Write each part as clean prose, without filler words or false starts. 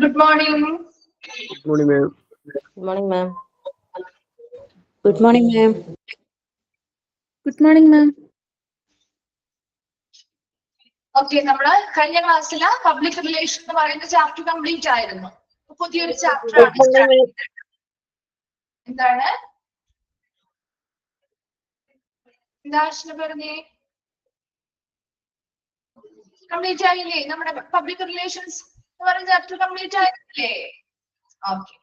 Good morning. Good morning, ma'am. Good morning, ma'am. Good morning, ma'am. Good morning, ma'am. Okay, നമ്മള് കഴിഞ്ഞ ക്ലാസ്സിൽ public relation എന്ന് പറയുന്ന chapter complete ആയിരുന്നു. പുതിയൊരു ചാപ്റ്റർ ആണ് സ്റ്റാർട്ട് ചെയ്തത്. എന്താണ് പറഞ്ഞേ? കംപ്ലീറ്റ് ആയില്ലേ? നമ്മുടെ പബ്ലിക് റിലേഷൻസ് എന്ന് പറയുന്ന ചാപ്റ്റർ കംപ്ലീറ്റ് ആയില്ലേ? ഓക്കെ,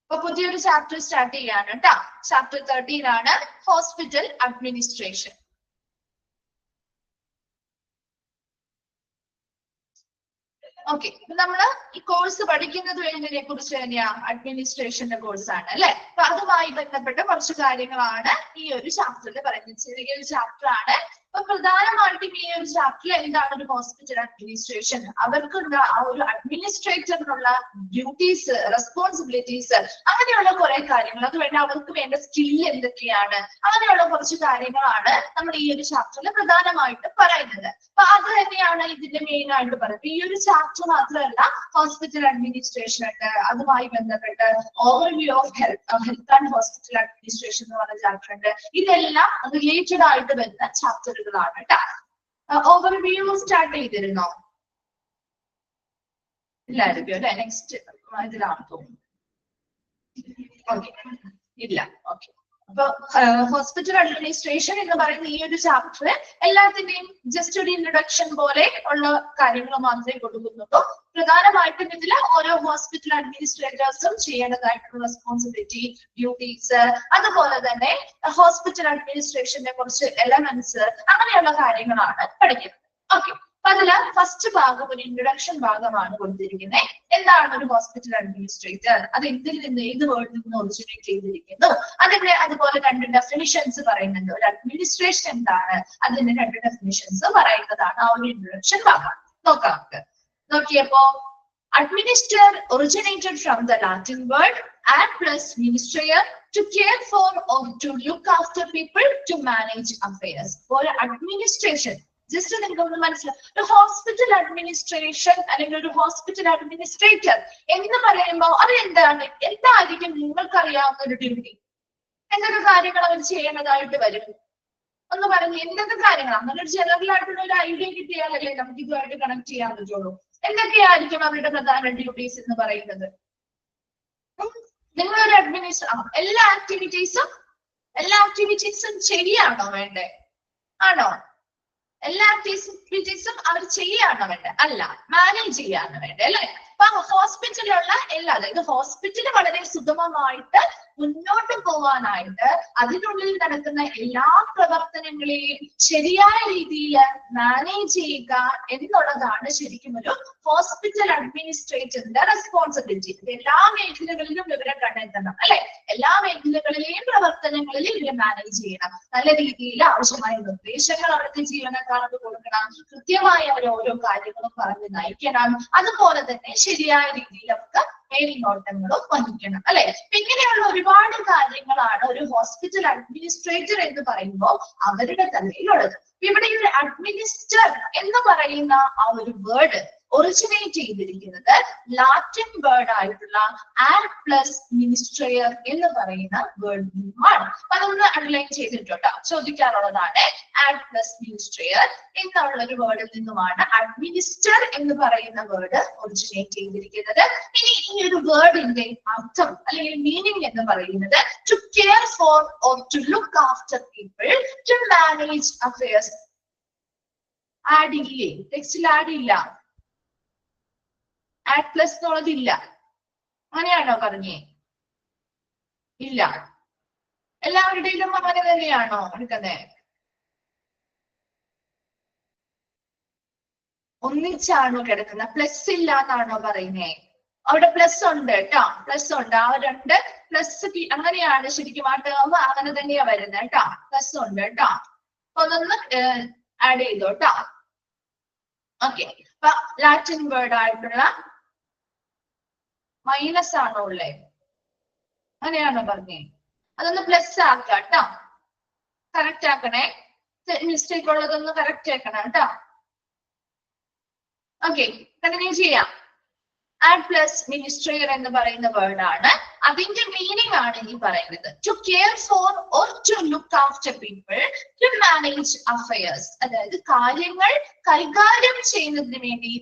അപ്പൊ പുതിയൊരു ചാപ്റ്റർ സ്റ്റാർട്ട് ചെയ്യാണ് കേട്ടോ. ചാപ്റ്റർ 13 ആണ് ഹോസ്പിറ്റൽ അഡ്മിനിസ്ട്രേഷൻ. ഓക്കെ, നമ്മള് ഈ കോഴ്സ് പഠിക്കുന്നത് എന്നതിനെ കുറിച്ച് തന്നെയാ, അഡ്മിനിസ്ട്രേഷന്റെ കോഴ്സ് ആണ് അല്ലെ. അപ്പൊ അതുമായി ബന്ധപ്പെട്ട കുറച്ച് കാര്യങ്ങളാണ് ഈ ഒരു ചാപ്റ്ററിൽ പറയുന്നത്. ചെറിയൊരു ചാപ്റ്റർ ആണ്. അപ്പൊ പ്രധാനമായിട്ടും ഈ ഒരു ചാപ്റ്ററിൽ എന്താണ് ഒരു ഹോസ്പിറ്റൽ അഡ്മിനിസ്ട്രേഷൻ, അവർക്കുള്ള ആ ഒരു അഡ്മിനിസ്ട്രേറ്ററിനുള്ള ഡ്യൂട്ടീസ്, റെസ്പോൺസിബിലിറ്റീസ്, അങ്ങനെയുള്ള കുറെ കാര്യങ്ങൾ, അതുവേണ്ട അവർക്ക് വേണ്ട സ്കിൽ എന്തൊക്കെയാണ്, അങ്ങനെയുള്ള കുറച്ച് കാര്യങ്ങളാണ് നമ്മൾ ഈ ഒരു ചാപ്റ്ററിൽ പ്രധാനമായിട്ടും പറയുന്നത്. അപ്പൊ അത് തന്നെയാണ് ഇതിന്റെ മെയിൻ ആയിട്ട് പറയുന്നത്. ഈ ഒരു ചാപ്റ്റർ മാത്രമല്ല, ഹോസ്പിറ്റൽ അഡ്മിനിസ്ട്രേഷൻ ഉണ്ട്, അതുമായി ബന്ധപ്പെട്ട് overview of health and hospital administration എന്ന് പറഞ്ഞ ചാപ്റ്റർ ഉണ്ട്. ഇതെല്ലാം റിലേറ്റഡ് ആയിട്ട് വരുന്ന ചാപ്റ്ററുകളാണ് കേട്ടോ. ഓവർവ്യൂ സ്റ്റാർട്ട് ചെയ്തിരുന്നോ? ഇല്ലായിരിക്കും അല്ലെ. നെക്സ്റ്റ് ഇതിലാണ് തോന്നുന്നു. ഓക്കെ, ഇല്ല. ഓക്കെ, അപ്പൊ ഹോസ്പിറ്റൽ അഡ്മിനിസ്ട്രേഷൻ എന്ന് പറയുന്ന ഈ ഒരു ചാപ്റ്റർ എല്ലാത്തിന്റെയും ജസ്റ്റ് ഒരു ഇൻട്രൊഡക്ഷൻ പോലെ ഉള്ള കാര്യങ്ങൾ മാത്രമേ കൊടുക്കുന്നുള്ളൂ. പ്രധാനമായിട്ടും ഇതിൽ ഓരോ ഹോസ്പിറ്റൽ അഡ്മിനിസ്ട്രേറ്റേഴ്സും ചെയ്യേണ്ടതായിട്ടുള്ള റെസ്പോൺസിബിലിറ്റി, ഡ്യൂട്ടീസ്, അതുപോലെ തന്നെ ഹോസ്പിറ്റൽ അഡ്മിനിസ്ട്രേഷന്റെ കുറച്ച് എലമെന്റ്സ്, അങ്ങനെയുള്ള കാര്യങ്ങളാണ് പഠിക്കുന്നത്. ഓക്കെ, അതില് ഫസ്റ്റ് ഭാഗം ഒരു ഇൻട്രൊഡക്ഷൻ ഭാഗമാണ് കൊടുത്തിരിക്കുന്നത്. എന്താണ് ഒരു ഹോസ്പിറ്റൽ അഡ്മിനിസ്ട്രേറ്റർ, അത് എന്തിൽ നിന്ന്, ഏത് വേർഡിൽ നിന്ന് ഒറിജിനേറ്റ് ചെയ്തിരിക്കുന്നു, അതിന്റെ അതുപോലെ 2 ഡെഫിനിഷൻസ് പറയുന്നുണ്ട്. ഒരു അഡ്മിനിസ്ട്രേഷൻ എന്താണ്, അതിന്റെ 2 ഡെഫിനിഷൻസ് പറയുന്നതാണ് ആ ഒരു ഇൻട്രൊഡക്ഷൻ ഭാഗം. നോക്കാം നമുക്ക്. നോക്കിയപ്പോ administer originated from the Latin word ad plus ministerial, to care for or to look after people, to manage affairs. For administration, just നിങ്ങൾക്ക് മനസ്സിലാവും, ഒരു ഹോസ്പിറ്റൽ അഡ്മിനിസ്ട്രേഷൻ അല്ലെങ്കിൽ ഒരു ഹോസ്പിറ്റൽ അഡ്മിനിസ്ട്രേറ്റർ എന്ന് പറയുമ്പോൾ അത് എന്താണ്, എന്തായിരിക്കും നിങ്ങൾക്കറിയാവുന്ന ഒരു ഡ്യൂട്ടി, എന്തൊക്കെ കാര്യങ്ങൾ അവർ ചെയ്യേണ്ടതായിട്ട് വരും ഒന്ന് പറഞ്ഞു. എന്തൊക്കെ കാര്യങ്ങൾ, അങ്ങനെ ഒരു ജനറൽ ആയിട്ടുള്ള ഒരു ഐഡിയ കിട്ടിയാലല്ലേ നമുക്ക് ഇതുമായിട്ട് കണക്ട് ചെയ്യാൻ പറ്റുള്ളൂ. എന്തൊക്കെയായിരിക്കും അവരുടെ പ്രധാന ഡ്യൂട്ടീസ് എന്ന് പറയുന്നത്? നിങ്ങളൊരു എല്ലാ ആക്ടിവിറ്റീസും ശരിയാണോ വേണ്ടേ? ആണോ? എല്ലാ ആക്ടിവിറ്റീസും അവർ ചെയ്യാണോ വേണ്ടേ? അല്ല, മാനേജ് ചെയ്യാനോ വേണ്ടേ അല്ലെ. അപ്പൊ ഹോസ്പിറ്റലിലുള്ള എല്ലാ, അതായത് ഹോസ്പിറ്റൽ വളരെ സുഗമമായിട്ട് മുന്നോട്ട് പോകാനായിട്ട് അതിനുള്ളിൽ നടക്കുന്ന എല്ലാ പ്രവർത്തനങ്ങളെയും ശരിയായ രീതിയിൽ മാനേജ് ചെയ്യുക എന്നുള്ളതാണ് ശരിക്കും ഒരു ഹോസ്പിറ്റൽ അഡ്മിനിസ്ട്രേറ്ററിന്റെ റെസ്പോൺസിബിലിറ്റി. എല്ലാ മേഖലകളിലും ഇവരെ കണ്ടെത്തണം അല്ലെ. എല്ലാ മേഖലകളിലെയും പ്രവർത്തനങ്ങളിലും ഇവരെ മാനേജ് ചെയ്യണം. നല്ല രീതിയിൽ ആവശ്യമായ നിർദ്ദേശങ്ങൾ അവർക്ക് ജീവനക്കാർക്ക് കൊടുക്കണം. കൃത്യമായി അവർ ഓരോ കാര്യങ്ങളും പറഞ്ഞ് നയിക്കണം. അതുപോലെ തന്നെ ശരിയായ രീതിയിൽ അവർക്ക് മേൽനോട്ടങ്ങളും വഹിക്കണം അല്ലെ. ഇങ്ങനെയുള്ള ഒരുപാട് കാര്യങ്ങളാണ് ഒരു ഹോസ്പിറ്റൽ അഡ്മിനിസ്ട്രേറ്റർ എന്ന് പറയുമ്പോൾ അവരുടെ തലയിലുള്ളത്. ഇവിടെ ഈ ഒരു അഡ്മിനിസ്റ്റർ എന്ന് പറയുന്ന ആ ഒരു വേർഡ് ഒറിജിനേറ്റ് ചെയ്തിരിക്കുന്നത് ലാറ്റിൻ വേർഡ് ആയിട്ടുള്ള ആഡ് പ്ലസ് മിനിസ്ട്രിയർ എന്ന് പറയുന്ന വേർഡ് നിന്നുമാണ്. അതൊന്ന് അണ്ടർലൈൻ ചെയ്തിട്ടുണ്ട്. ചോദിക്കാറുള്ളതാണ്. ആഡ് പ്ലസ് മിനിസ്ട്രിയർ എന്നുള്ള ഒരു വേർഡിൽ നിന്നുമാണ് അഡ്മിനിസ്റ്റർ എന്ന് പറയുന്ന വേർഡ് ഒറിജിനേറ്റ് ചെയ്തിരിക്കുന്നത്. ഇനി ഈ ഒരു വേർഡിന്റെ അർത്ഥം അല്ലെങ്കിൽ മീനിങ് എന്ന് പറയുന്നത് to care for or to look after people, to manage affairs. Ad ഇല്ലേ? ടെക്സ്റ്റിൽ ആഡ് ഇല്ല, ആഡ് പ്ലസ് എന്നുള്ളതില്ല. അങ്ങനെയാണോ പറഞ്ഞേ? ഇല്ല. എല്ലാവരുടെയും അങ്ങനെ തന്നെയാണോ എടുക്കുന്നത്? ഒന്നിച്ചാണോ കിടക്കുന്നത്? പ്ലസ് ഇല്ല എന്നാണോ പറയുന്നേ? അവിടെ പ്ലസ് ഉണ്ട് കേട്ടോ, പ്ലസ് ഉണ്ട്. ആ 2 പ്ലസ് അങ്ങനെയാണ് ശരിക്കും ആ ടേം അങ്ങനെ തന്നെയാ വരുന്നത് കേട്ടോ. പ്ലസ് ഉണ്ട് കേട്ടോ. അപ്പൊ അതൊന്ന് ആഡ് ചെയ്തോ കേട്ടോ. ഓക്കെ, അപ്പൊ ലാറ്റിൻ വേർഡ് ആയിട്ടുള്ള മൈനസ് ആണോ ഉള്ളേ? അങ്ങനെയാണോ പറഞ്ഞേ? അതൊന്ന് പ്ലസ് ആക്കാം കേട്ടോ. കറക്റ്റ് ആക്കണേ. മിസ്റ്റേക്ക് ഉള്ളതൊന്ന് കറക്റ്റ് ആക്കണം കേട്ടോ. ഓക്കെ, കണ്ടിന്യൂ ചെയ്യാം. ആഡ് പ്ലസ് മിനിസ്ട്രിയർ എന്ന് പറയുന്ന വേർഡ് ആണ്. അതിന്റെ മീനിങ് ആണ് ഈ പറയുന്നത്. To care for or to look after people, to manage affairs. അതായത് കാര്യങ്ങൾ കൈകാര്യം ചെയ്യുന്നതിന് വേണ്ടി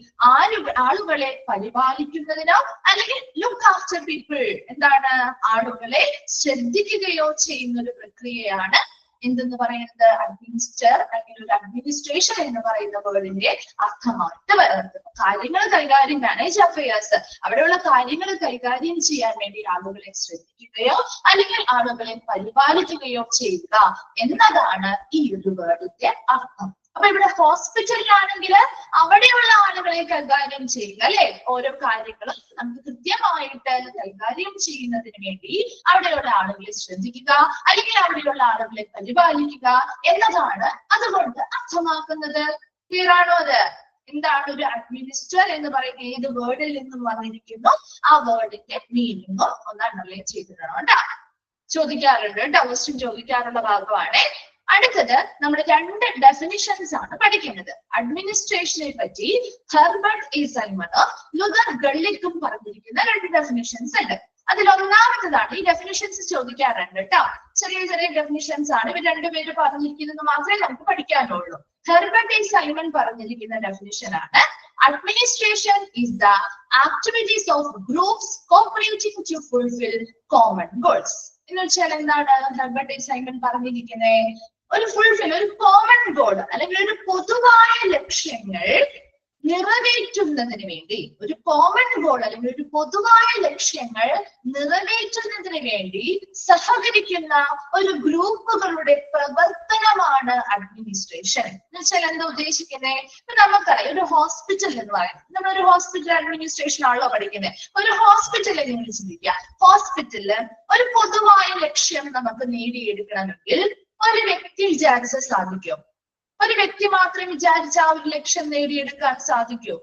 ആളുകളെ പരിപാലിക്കുന്നതിനോ അല്ലെങ്കിൽ ലുക്ക് ആഫ്റ്റർ പീപ്പിൾ എന്താണ് ആളുകളെ ശ്രദ്ധിക്കുകയോ ചെയ്യുന്ന ഒരു പ്രക്രിയയാണ് എന്തെന്ന് പറയുന്നത് അഡ്മിനിസ്റ്റർ അല്ലെങ്കിൽ ഒരു അഡ്മിനിസ്ട്രേഷൻ എന്ന് പറയുന്ന വേർഡിന്റെ അർത്ഥമായിട്ട് വരുന്നത്. കാര്യങ്ങൾ കൈകാര്യം മാനേജ് അഫയേഴ്സ്, അവിടെയുള്ള കാര്യങ്ങൾ കൈകാര്യം ചെയ്യാൻ വേണ്ടി ആളുകളെ ശ്രദ്ധിക്കുകയോ അല്ലെങ്കിൽ ആളുകളെ പരിപാലിക്കുകയോ ചെയ്യുക എന്നതാണ് ഈ ഒരു വേർഡിന്റെ അർത്ഥം. അപ്പൊ ഇവിടെ ഹോസ്പിറ്റലിലാണെങ്കിൽ അവിടെയുള്ള ആളുകളെ കൈകാര്യം ചെയ്യുക അല്ലെ, ഓരോ കാര്യങ്ങളും നമുക്ക് കൃത്യമായിട്ട് കൈകാര്യം ചെയ്യുന്നതിന് വേണ്ടി അവിടെയുള്ള ആളുകളെ ശ്രദ്ധിക്കുക അല്ലെങ്കിൽ അവിടെയുള്ള ആളുകളെ പരിപാലിക്കുക എന്നതാണ് അതുകൊണ്ട് അർത്ഥമാക്കുന്നത്. ക്ലിയർ ആണോ? അത് എന്താണ് ഒരു അഡ്മിനിസ്റ്റർ എന്ന് പറയുന്ന ഏത് വേർഡിൽ നിന്നും വന്നിരിക്കുന്നു ആ വേർഡിന്റെ മീനിങ്ങും ഒന്ന് അണ്ടർലൈൻ ചെയ്തിടണം കേട്ടോ. ചോദിക്കാറുണ്ട്, ക്വസ്റ്റ്യൻ ചോദിക്കാറുള്ള ഭാഗമാണ്. അടുത്തത് നമ്മൾ 2 ഡെഫിനിഷൻസ് ആണ് പഠിക്കുന്നത്. അഡ്മിനിസ്ട്രേഷനെ പറ്റി ഹെർബർട്ട് എ സൈമണും ലുതർ ഗള്ളിക്കും പറഞ്ഞിരിക്കുന്ന 2 ഡെഫിനിഷൻസ് ഉണ്ട്. അതിൽ ഒന്നാമത്തതാണ്, ഈ ഡെഫിനിഷൻസ് ചോദിക്കാറുണ്ട് കേട്ടോ. ചെറിയ ചെറിയ ഡെഫിനിഷൻസ് ആണ്. ഇവർ 2 പേര് പറഞ്ഞിരിക്കുന്നത് മാത്രമേ നമുക്ക് പഠിക്കാനുള്ളൂ. ഹെർബർട്ട് എ സൈമൺ പറഞ്ഞിരിക്കുന്ന ഡെഫിനിഷൻ ആണ് administration is the activities of groups cooperating to fulfil common goals. എന്ന് വെച്ചാൽ എന്താണ് ഹെർബർട്ട് എ സൈമൺ പറഞ്ഞിരിക്കുന്നത്? ഒരു കോമൺ ഗോൾ അല്ലെങ്കിൽ ഒരു പൊതുവായ ലക്ഷ്യങ്ങൾ നിറവേറ്റുന്നതിന് വേണ്ടി, ഒരു കോമൺ ഗോൾ അല്ലെങ്കിൽ ഒരു പൊതുവായ ലക്ഷ്യങ്ങൾ നിറവേറ്റുന്നതിന് വേണ്ടി സഹകരിക്കുന്ന ഒരു ഗ്രൂപ്പുകളുടെ പ്രവർത്തനമാണ് അഡ്മിനിസ്ട്രേഷൻ. എന്ന് വെച്ചാൽ എന്താ ഉദ്ദേശിക്കുന്നത്? ഇപ്പൊ നമുക്കറിയാം ഒരു ഹോസ്പിറ്റൽ എന്ന് പറയുന്നത്, നമ്മളൊരു ഹോസ്പിറ്റൽ അഡ്മിനിസ്ട്രേഷൻ ആണല്ലോ പഠിക്കുന്നത്. ഒരു ഹോസ്പിറ്റലിൽ നിങ്ങൾ ചിന്തിക്കുക, ഹോസ്പിറ്റലില് ഒരു പൊതുവായ ലക്ഷ്യം നമുക്ക് നേടിയെടുക്കണമെങ്കിൽ ഒരു വ്യക്തി വിചാരിച്ചാൽ സാധിക്കും? ഒരു വ്യക്തി മാത്രം വിചാരിച്ച ആ ഒരു ലക്ഷ്യം നേടിയെടുക്കാൻ സാധിക്കൂ?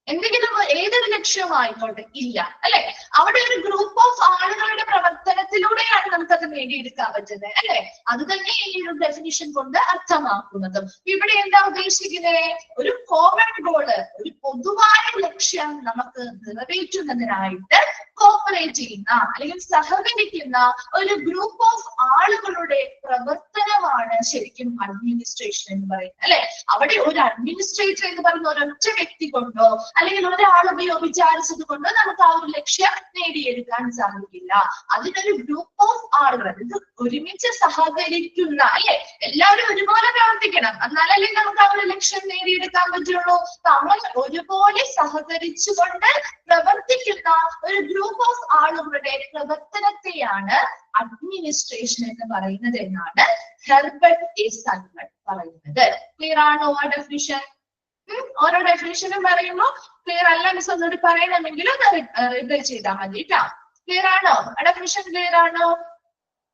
എന്തെങ്കിലും ഏതൊരു ലക്ഷ്യമായിക്കോട്ടെ, ഇല്ല അല്ലെ. അവിടെ ഒരു ഗ്രൂപ്പ് ഓഫ് ആളുകളുടെ പ്രവർത്തനത്തിലൂടെയാണ് നമുക്കത് നേടിയെടുക്കാൻ പറ്റുന്നത് അല്ലെ. അത് തന്നെ ഈ ഒരു ഡെഫിനിഷൻ കൊണ്ട് അർത്ഥമാക്കുന്നതും. ഇവിടെ എന്താ ഉദ്ദേശിക്കുന്നത്? ഒരു കോമൺ ഗോള്, ഒരു പൊതുവായ ലക്ഷ്യം നമുക്ക് നിറവേറ്റുന്നതിനായിട്ട് കോപ്പറേറ്റ് ചെയ്യുന്ന അല്ലെങ്കിൽ സഹകരിക്കുന്ന ഒരു ഗ്രൂപ്പ് ഓഫ് ആളുകളുടെ പ്രവർത്തനമാണ് ശരിക്കും അഡ്മിനിസ്ട്രേഷൻ എന്ന് പറയുന്നത് അല്ലെ. അവിടെ ഒരു അഡ്മിനിസ്ട്രേറ്റർ എന്ന് പറയുന്ന ഒരൊറ്റ വ്യക്തി കൊണ്ടോ അല്ലെങ്കിൽ ഒരാൾ വിചാരിച്ചത് കൊണ്ടോ നമുക്ക് ആ ഒരു ലക്ഷ്യം നേടിയെടുക്കാൻ സാധിക്കില്ല. അതിനൊരു ഗ്രൂപ്പ് ഓഫ് ആളുകൾ, ഇത് ഒരുമിച്ച് സഹകരിക്കുന്ന അല്ലെ, എല്ലാവരും ഒരുപോലെ പ്രവർത്തിക്കണം, എന്നാലല്ലേ നമുക്ക് ആ ഒരു ലക്ഷ്യം നേടിയെടുക്കാൻ പറ്റുള്ളൂ. നമ്മൾ ഒരുപോലെ സഹകരിച്ചുകൊണ്ട് പ്രവർത്തിക്കുന്ന ഒരു ഗ്രൂപ്പ് ഓഫ് ആളുകളുടെ പ്രവർത്തനത്തെയാണ് അഡ്മിനിസ്ട്രേഷൻ എന്ന് പറയുന്നത് എന്നാണ് ഹെർബർട്ട് എ സൈമൺ പറയുന്നത്. ക്ലിയർ ആണോ ആ ഡെഫിനിഷൻ? ഓരോ ഡെഫിനിഷനും പറയുമ്പോൾ ക്ലിയർ അല്ല മിസ് ഒന്നുകൂടി പറയണമെങ്കിൽ ഒന്ന് റിപ്ലൈ ചെയ്താൽ മതി കേട്ടോ. ക്ലിയർ ആണോ? ഡെഫിനിഷൻ ക്ലിയർ ആണോ?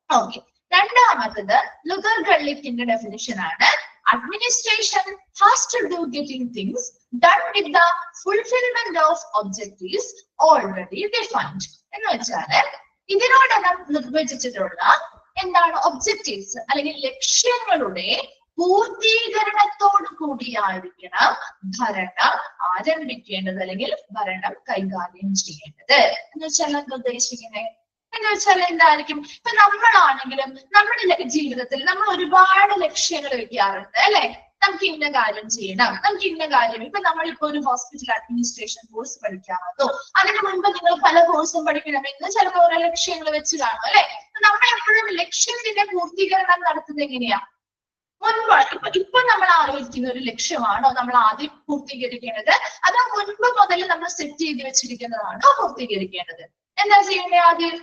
ഓക്കെ. രണ്ടാമത്തത് ലുതർ ഗള്ളിക്കിന്റെ ഡെഫിനിഷൻ ആണ് administration has to do getting things done with the fulfillment of objectives already defined. എന്ന് വെച്ചാല് ഇതിനോടകം നിർവചിച്ചിട്ടുള്ള എന്താണ് ഒബ്ജക്റ്റീവ്സ് അല്ലെങ്കിൽ ലക്ഷ്യങ്ങളുടെ പൂർത്തീകരണത്തോടു കൂടിയായിരിക്കണം ഭരണം ആരംഭിക്കേണ്ടത് അല്ലെങ്കിൽ ഭരണം കൈകാര്യം ചെയ്യേണ്ടത്. എന്ന് വെച്ചാൽ എന്താ ഉദ്ദേശിക്കുന്നത്? എന്ന് വെച്ചാൽ എന്തായിരിക്കും? ഇപ്പൊ നമ്മളാണെങ്കിലും നമ്മുടെ ജീവിതത്തിൽ നമ്മൾ ഒരുപാട് ലക്ഷ്യങ്ങൾ വെക്കാറുണ്ട് അല്ലെ. നമുക്ക് ഇന്ന കാര്യം ചെയ്യണം, നമുക്ക് ഇന്ന കാര്യം. ഇപ്പൊ നമ്മളിപ്പോ ഒരു ഹോസ്പിറ്റൽ അഡ്മിനിസ്ട്രേഷൻ കോഴ്സ് പഠിക്കാമോ, അതിനു മുൻപ് നിങ്ങൾ പല കോഴ്സും പഠിക്കണമെന്ന് ചിലപ്പോൾ ഓരോ ലക്ഷ്യങ്ങൾ വെച്ച് കാണും അല്ലെ. നമ്മൾ എപ്പോഴും ലക്ഷ്യത്തിന്റെ പൂർത്തീകരണം നടത്തുന്നത് എങ്ങനെയാ? മുൻപ് ഇപ്പൊ നമ്മൾ ആലോചിക്കുന്ന ഒരു ലക്ഷ്യമാണോ നമ്മൾ ആദ്യം പൂർത്തീകരിക്കേണ്ടത്, അതോ മുൻപ് മുതൽ നമ്മൾ സെറ്റ് ചെയ്ത് വെച്ചിരിക്കുന്നതാണോ പൂർത്തീകരിക്കേണ്ടത്? എന്താ ചെയ്യേണ്ടത്? ആദ്യം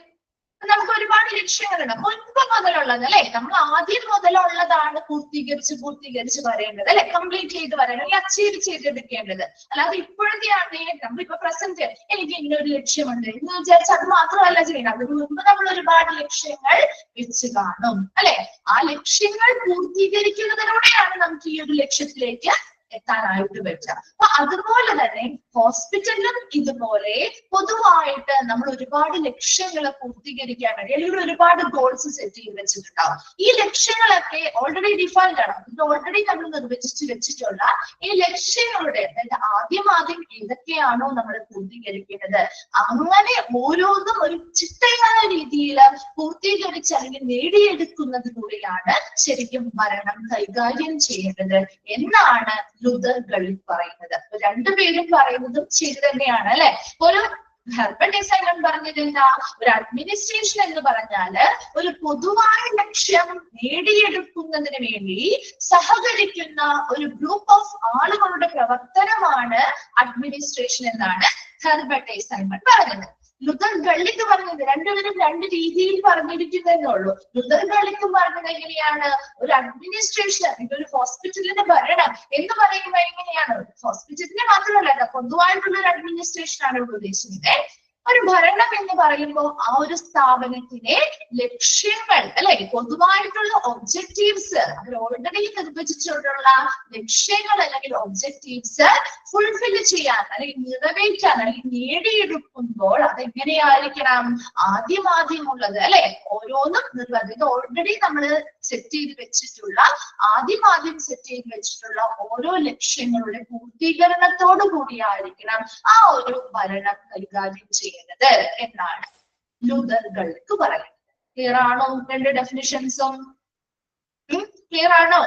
നമുക്ക് ഒരുപാട് ലക്ഷ്യങ്ങളുണ്ട് മുൻപ് മുതലുള്ളത് അല്ലെ. നമ്മൾ ആദ്യം മുതലുള്ളതാണ് പൂർത്തീകരിച്ച് വരേണ്ടത് അല്ലെ, കംപ്ലീറ്റ് ചെയ്ത് വരേണ്ടത്, അച്ചീവ് ചെയ്തെടുക്കേണ്ടത്. അല്ലാതെ ഇപ്പോഴത്തെയാണ് നമ്മളിപ്പോ പ്രസന്റ് എനിക്ക് ഇന്നൊരു ലക്ഷ്യമുണ്ട് എന്ന് വിചാരിച്ചാൽ അത് മാത്രമല്ല ചെയ്യണം. അതിന് മുൻപ് നമ്മൾ ഒരുപാട് ലക്ഷ്യങ്ങൾ വെച്ച് കാണും അല്ലെ. ആ ലക്ഷ്യങ്ങൾ പൂർത്തീകരിക്കുന്നതിലൂടെയാണ് നമുക്ക് ഈ ഒരു ലക്ഷ്യത്തിലേക്ക് എത്താനായിട്ട് പറ്റുക. അപ്പൊ അതുപോലെ തന്നെ ഹോസ്പിറ്റലിലും ഇതുപോലെ പൊതുവായിട്ട് നമ്മൾ ഒരുപാട് ലക്ഷ്യങ്ങളെ പൂർത്തീകരിക്കാൻ വേണ്ടി അല്ലെങ്കിൽ ഒരുപാട് ഗോൾസ് സെറ്റ് ചെയ്ത് വെച്ചിട്ടുണ്ടാവും. ഈ ലക്ഷ്യങ്ങളൊക്കെ ഓൾറെഡി ഡിഫൈൻഡ് ആണ്. ഇത് ഓൾറെഡി നമ്മൾ നിർവചിച്ച് വെച്ചിട്ടുള്ള ഈ ലക്ഷ്യങ്ങളുടെ അതായത് ആദ്യം ഏതൊക്കെയാണോ നമ്മൾ പൂർത്തീകരിക്കുന്നത് അങ്ങനെ ഓരോന്നും ഒരു ചിട്ടയായ രീതിയിൽ പൂർത്തീകരിച്ച് അല്ലെങ്കിൽ നേടിയെടുക്കുന്നതിലൂടെയാണ് ശരിക്കും ഭരണം കൈകാര്യം ചെയ്യേണ്ടത് എന്നാണ് ലുതർ ഗള്ളി പറയുന്നത്. രണ്ടുപേരും പറയുന്നതും ശരി തന്നെയാണ് അല്ലെ. ഒരു ഹെർബർട്ട് എ. സൈമൺ പറഞ്ഞത് എന്താ, ഒരു അഡ്മിനിസ്ട്രേഷൻ എന്ന് പറഞ്ഞാല് ഒരു പൊതുവായ ലക്ഷ്യം നേടിയെടുക്കുന്നതിന് വേണ്ടി സഹകരിക്കുന്ന ഒരു ഗ്രൂപ്പ് ഓഫ് ആളുകളുടെ പ്രവർത്തനമാണ് അഡ്മിനിസ്ട്രേഷൻ എന്നാണ് ഹെർബർട്ട് എ. സൈമൺ പറഞ്ഞത്. ലുതർ ഗള്ളിക്ക് പറഞ്ഞത് രണ്ടുപേരും രണ്ട് രീതിയിൽ പറഞ്ഞിരിക്കുന്നതേ ഉള്ളൂ. ലുതർ ഗള്ളിക്ക് പറഞ്ഞത് എങ്ങനെയാണ്, ഒരു അഡ്മിനിസ്ട്രേഷൻ ഇതൊരു ഹോസ്പിറ്റലിന്റെ ഭരണം എന്ന് പറയുമ്പോൾ എങ്ങനെയാണ്, ഹോസ്പിറ്റലിന്റെ മാത്രമല്ല പൊതുവായിട്ടുള്ള ഒരു അഡ്മിനിസ്ട്രേഷൻ ആണ് ഇവിടെ ഉദ്ദേശിക്കുന്നത്. ഒരു ഭരണം എന്ന് പറയുമ്പോൾ ആ ഒരു സ്ഥാപനത്തിലെ ലക്ഷ്യങ്ങൾ അല്ലെ, പൊതുവായിട്ടുള്ള ഒബ്ജക്റ്റീവ്സ് അതിൽ ഓൾറെഡി നിർവചിച്ചിട്ടുള്ള ലക്ഷ്യങ്ങൾ അല്ലെങ്കിൽ ഒബ്ജക്റ്റീവ്സ് ഫുൾഫിൽ ചെയ്യാൻ അല്ലെങ്കിൽ നിറവേറ്റാൻ അല്ലെങ്കിൽ നേടിയെടുക്കുമ്പോൾ അതെങ്ങനെയായിരിക്കണം, ആദ്യമുള്ളത് അല്ലെ. ഓരോന്നും നിർവചിച്ച് ഓൾറെഡി നമ്മൾ സെറ്റ് ചെയ്ത് വെച്ചിട്ടുള്ള ആദ്യം സെറ്റ് ചെയ്ത് വെച്ചിട്ടുള്ള ഓരോ ലക്ഷ്യങ്ങളുടെ പൂർത്തീകരണത്തോടു കൂടിയായിരിക്കണം ആ ഒരു ഭരണം കൈകാര്യം ചെയ്യുന്നത് എന്നാണ് ലുതർ ഗള്ളിക്ക് പറയുന്നത്. ക്ലിയർ ആണോ? രണ്ട് ഡെഫിനിഷൻസും ക്ലിയർ ആണോ?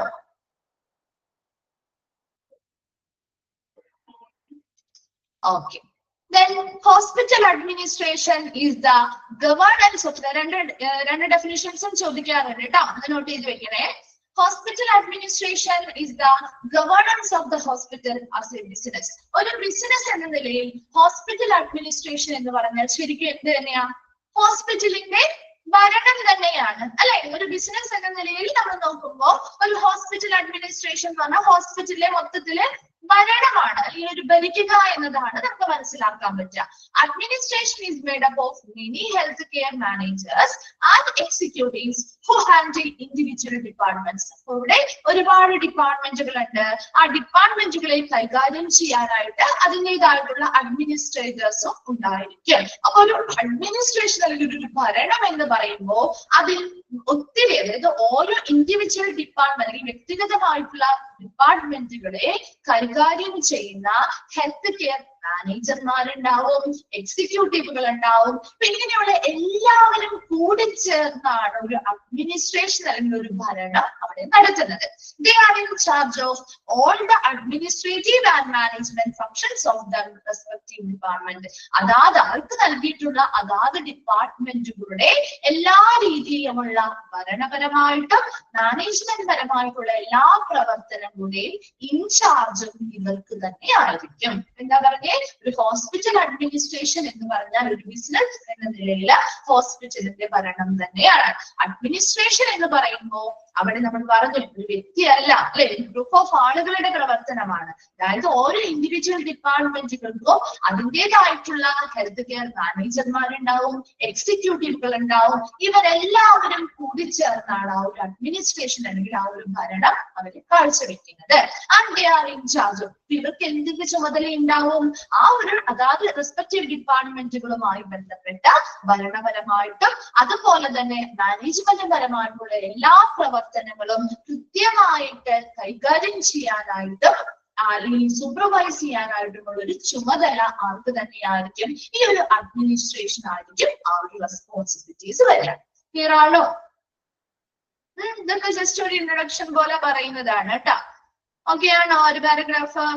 Okay. Then hospital administration is the governance of the രണ്ട് ഡെഫിനിഷൻസും ചോദിക്കാറുണ്ട് കേട്ടോ, അത് നോട്ട് ചെയ്ത് വെക്കണേ. Hospital administration is the governance of the hospital as a business. ഒരു ബിസിനസ് എന്ന നിലയിൽ ഹോസ്പിറ്റൽ അഡ്മിനിസ്ട്രേഷൻ എന്ന് പറഞ്ഞാൽ ശരിക്കും എന്ത് തന്നെയാ, ഹോസ്പിറ്റലിന്റെ ഭരണം തന്നെയാണ് അല്ലെ. ഒരു ബിസിനസ് എന്ന നിലയിൽ നമ്മൾ നോക്കുമ്പോൾ ഒരു ഹോസ്പിറ്റൽ അഡ്മിനിസ്ട്രേഷൻ എന്ന് പറഞ്ഞാൽ ഹോസ്പിറ്റലിലെ മൊത്തത്തില് ഭരണമാണ് അല്ലെങ്കിൽ ഒരു ഭരിക്കുക എന്നതാണ് നമുക്ക് മനസ്സിലാക്കാൻ പറ്റുക. Administration is made up of many health care managers and executives who handle individual departments. ഇവിടെ ഒരുപാട് ഡിപ്പാർട്ട്മെന്റുകൾ ഉണ്ട്. ആ ഡിപ്പാർട്ട്മെന്റുകളെ കൈകാര്യം ചെയ്യാനായിട്ട് അതിൻ്റെതായിട്ടുള്ള അഡ്മിനിസ്ട്രേറ്റേഴ്സും ഉണ്ടായിരിക്കും. അപ്പൊ ഒരു അഡ്മിനിസ്ട്രേഷൻ അല്ലെങ്കിൽ ഒരു ഭരണം എന്ന് പറയുമ്പോൾ അതിൽ ഒത്തിരി അതായത് ഓരോ ഇൻഡിവിജ്വൽ ഡിപ്പാർട്ട്മെന്റ് അല്ലെങ്കിൽ വ്യക്തിഗതമായിട്ടുള്ള ഡിപ്പാർട്ട്മെന്റുകളെ കൈകാര്യം ചെയ്യുന്ന ഹെൽത്ത് കെയർ മാനേജർമാരുണ്ടാവും, എക്സിക്യൂട്ടീവുകൾ ഉണ്ടാവും. ഇങ്ങനെയുള്ള എല്ലാവരും കൂടി ചേർന്നാണ് ഒരു അഡ്മിനിസ്ട്രേഷൻ അല്ലെങ്കിൽ ഒരു ഭരണം അവിടെ നടത്തുന്നത്. They are in charge of all the administrative and management functions of the respective department. അതാത് അവർക്ക് നൽകിയിട്ടുള്ള അതാത് ഡിപ്പാർട്ട്മെന്റുകളുടെ എല്ലാ രീതിയിലുമുള്ള ഭരണപരമായിട്ടും മാനേജ്മെന്റ് പരമായിട്ടുള്ള എല്ലാ പ്രവർത്തനങ്ങളുടെയും ഇൻചാർജും ഇവർക്ക് തന്നെ ആയിരിക്കും. എന്താ പറഞ്ഞേ, ഒരു ഹോസ്പിറ്റൽ അഡ്മിനിസ്ട്രേഷൻ എന്ന് പറഞ്ഞാൽ ഒരു ബിസിനസ് എന്ന നിലയിൽ ഹോസ്പിറ്റലിന്റെ ഭരണം തന്നെയാണ്. അഡ്മിനിസ്ട്രേഷൻ എന്ന് പറയുമ്പോൾ അവിടെ നമ്മൾ പറഞ്ഞു ഒരു വ്യക്തിയല്ല അല്ലെ, ഗ്രൂപ്പ് ഓഫ് ആളുകളുടെ പ്രവർത്തനമാണ്. അതായത് ഓരോ ഇൻഡിവിജ്വൽ ഡിപ്പാർട്ട്മെന്റുകൾക്കും അതിൻ്റെതായിട്ടുള്ള ഹെൽത്ത് കെയർ മാനേജർമാരുണ്ടാവും, എക്സിക്യൂട്ടീവുകൾ ഉണ്ടാവും. ഇവരെല്ലാവരും കൂടി ചേർന്നാണ് ആ ഒരു അഡ്മിനിസ്ട്രേഷൻ അല്ലെങ്കിൽ ആ ഒരു ഭരണം അവരെ കാഴ്ചവെക്കുന്നത്. And they are in charge. ഇവർക്ക് എന്തിന്റെ ചുമതല ഉണ്ടാവും, ആ ഒരു അതാത് റെസ്പെക്റ്റീവ് ഡിപ്പാർട്ട്മെന്റുകളുമായി ബന്ധപ്പെട്ട ഭരണപരമായിട്ടും അതുപോലെ തന്നെ മാനേജ്മെന്റ് പരമായിട്ടുള്ള എല്ലാ പ്രവർത്തനങ്ങളും കൃത്യമായിട്ട് കൈകാര്യം ചെയ്യാനായിട്ടും അല്ലെങ്കിൽ സൂപ്പർവൈസ് ചെയ്യാനായിട്ടുള്ള ഒരു ചുമതല ആർക്ക് തന്നെയായിരിക്കും, ഈ ഒരു അഡ്മിനിസ്ട്രേഷൻ ആയിരിക്കും ആ ഒരു റെസ്പോൺസിബിലിറ്റീസ് വരിക. ക്ലിയർ ആണോ? ഇതൊക്കെ ജസ്റ്റ് ഒരു ഇൻട്രൊഡക്ഷൻ പോലെ പറയുന്നതാണ് കേട്ടോ. ഓക്കെ ആണോ ഒരു പാരഗ്രാഫ്?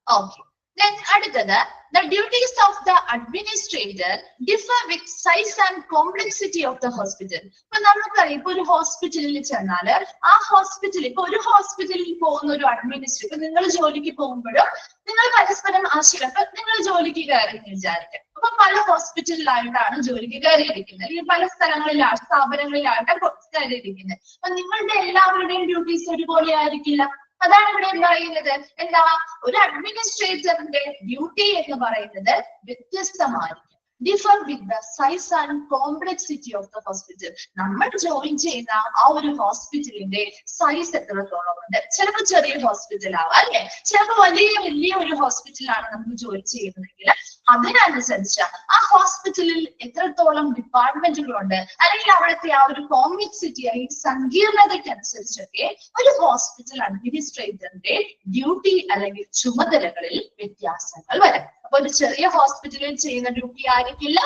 ഓക്കെ. Then അടുത്തത് the duties of the administrator differ with size and complexity of the hospital. ഇപ്പൊ നമുക്കറിയാം ഇപ്പൊ ഒരു ഹോസ്പിറ്റലിൽ ചെന്നാല് ആ ഹോസ്പിറ്റലിൽ ഇപ്പൊ ഒരു ഹോസ്പിറ്റലിൽ പോകുന്ന ഒരു അഡ്മിനിസ്ട്രേറ്റർ, നിങ്ങൾ ജോലിക്ക് പോകുമ്പോഴും നിങ്ങൾ പരസ്പരം ആശ്രയം. ഇപ്പൊ നിങ്ങൾ ജോലിക്ക് കയറി വിചാരിക്കാം, അപ്പൊ പല ഹോസ്പിറ്റലിലായിട്ടാണ് ജോലിക്ക് കയറിയിരിക്കുന്നത് അല്ലെങ്കിൽ പല സ്ഥലങ്ങളിലാണ് സ്ഥാപനങ്ങളിലായിട്ടാണ് കയറിയിരിക്കുന്നത്. അപ്പൊ നിങ്ങളുടെ എല്ലാവരുടെയും ഡ്യൂട്ടീസ് ഒരുപോലെ ആയിരിക്കില്ല. അതാണ് ഇവിടെ പറയുന്നത്. എന്താ, ഒരു അഡ്മിനിസ്ട്രേറ്ററിന്റെ ഡ്യൂട്ടി എന്ന് പറയുന്നത് വ്യത്യസ്തമായിരിക്കും. differ with the size and complexity of the hospital. നമ്മൾ ജോയിൻ ചെയ്യുന്ന ആ ഒരു ഹോസ്പിറ്റലിന്റെ സൈസ് എത്രത്തോളം ഉണ്ട്. ചിലപ്പോൾ ചെറിയ ഹോസ്പിറ്റൽ ആവാം അല്ലെ, ചിലപ്പോൾ വലിയ ഒരു ഹോസ്പിറ്റലാണ് നമുക്ക് ജോയിൻ ചെയ്യുന്നതെങ്കിൽ അതിനനുസരിച്ച് ആ ഹോസ്പിറ്റലിൽ എത്രത്തോളം ഡിപ്പാർട്ട്മെന്റുകളുണ്ട്, അല്ലെങ്കിൽ അവിടുത്തെ ആ ഒരു കോംപ്ലക്സിറ്റി അല്ലെങ്കിൽ സങ്കീർണതയ്ക്കനുസരിച്ചൊക്കെ ഒരു ഹോസ്പിറ്റൽ അഡ്മിനിസ്ട്രേറ്ററിന്റെ ഡ്യൂട്ടി അല്ലെങ്കിൽ ചുമതലകളിൽ വ്യത്യാസങ്ങൾ വരാം. അപ്പൊ ഒരു ചെറിയ ഹോസ്പിറ്റലിൽ ചെയ്യുന്ന ഡ്യൂട്ടി ആയിരിക്കില്ല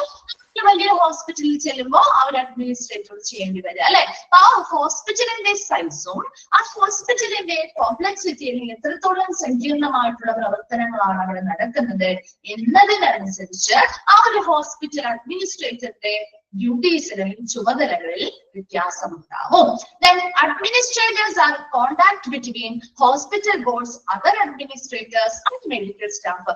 വലിയ ഹോസ്പിറ്റലിൽ ചെല്ലുമ്പോൾ ആ ഒരു അഡ്മിനിസ്ട്രേറ്റർ ചെയ്യേണ്ടി വരും അല്ലെ. ആ ഹോസ്പിറ്റലിന്റെ സൈസും ആ ഹോസ്പിറ്റലിന്റെ കോംപ്ലക്സിറ്റി അല്ലെങ്കിൽ എത്രത്തോളം സങ്കീർണമായിട്ടുള്ള പ്രവർത്തനങ്ങളാണ് അവിടെ നടക്കുന്നത് എന്നതിനനുസരിച്ച് ആ ഒരു ഹോസ്പിറ്റൽ അഡ്മിനിസ്ട്രേറ്ററിന്റെ ഡ്യൂട്ടീസ് അല്ലെങ്കിൽ ചുമതലകളിൽ വ്യത്യാസമുണ്ടാവും. Then administrators are contact between hospital boards, other administrators and medical staff.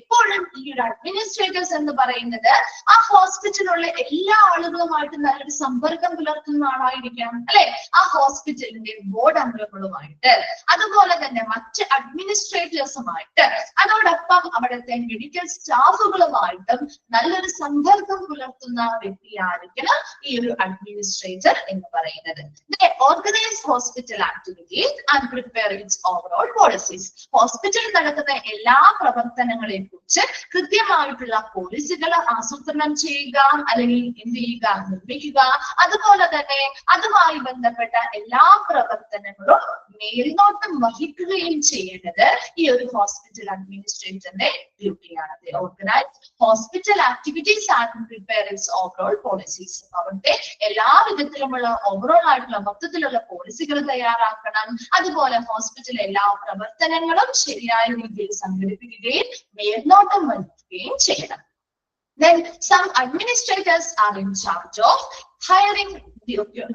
എപ്പോഴും ഈ ഒരു അഡ്മിനിസ്ട്രേറ്റേഴ്സ് എന്ന് പറയുന്നത് ആ ഹോസ്പിറ്റലിലുള്ള എല്ലാ ആളുകളുമായിട്ട് നല്ലൊരു സമ്പർക്കം പുലർത്തുന്ന ആളായിരിക്കാം അല്ലെ, ആ ഹോസ്പിറ്റലിന്റെ ബോർഡ് അംഗങ്ങളുമായിട്ട്, അതുപോലെ തന്നെ മറ്റ് അഡ്മിനിസ്ട്രേറ്റേഴ്സുമായിട്ട്, അതോടൊപ്പം അവിടുത്തെ മെഡിക്കൽ സ്റ്റാഫുകളുമായിട്ടും നല്ലൊരു സമ്പർക്കം പുലർത്തുന്ന വ്യക്തിയായിരിക്കണം ഈ ഒരു അഡ്മിനിസ്ട്രേറ്റർ എന്ന് പറയുന്നത്. They organize hospital activities and prepare its overall policies. ഹോസ്പിറ്റലിൽ നടക്കുന്ന എല്ലാ പ്രവർത്തനങ്ങളെ കുറിച്ച് കൃത്യമായിട്ടുള്ള പോളിസികൾ ആസൂത്രണം ചെയ്യുക, അല്ലെങ്കിൽ എന്ത് ചെയ്യുക, നിർമ്മിക്കുക. അതുപോലെ തന്നെ അതുമായി ബന്ധപ്പെട്ട എല്ലാ പ്രവർത്തനങ്ങളും മേൽനോട്ടം വഹിക്കുകയും ചെയ്യേണ്ടത് ഈ ഒരു ഹോസ്പിറ്റൽ അഡ്മിനിസ്ട്രേറ്ററിന്റെ ഡ്യൂട്ടിയാണ്. They organize hospital activities and prepare its overall policies. അവരുടെ എല്ലാ വിധത്തിലുമുള്ള ഓവറോൾ ആയിട്ടുള്ള മൊത്തത്തിലുള്ള പോളിസികൾ തയ്യാറാക്കണം. അതുപോലെ ഹോസ്പിറ്റലിലെ എല്ലാ പ്രവർത്തനങ്ങളും ശരിയായ രീതിയിൽ സംഘടിപ്പിക്കുകയും മേൽനോട്ടം വഹിക്കുകയും ചെയ്യണം. Then some administrators are in charge of hiring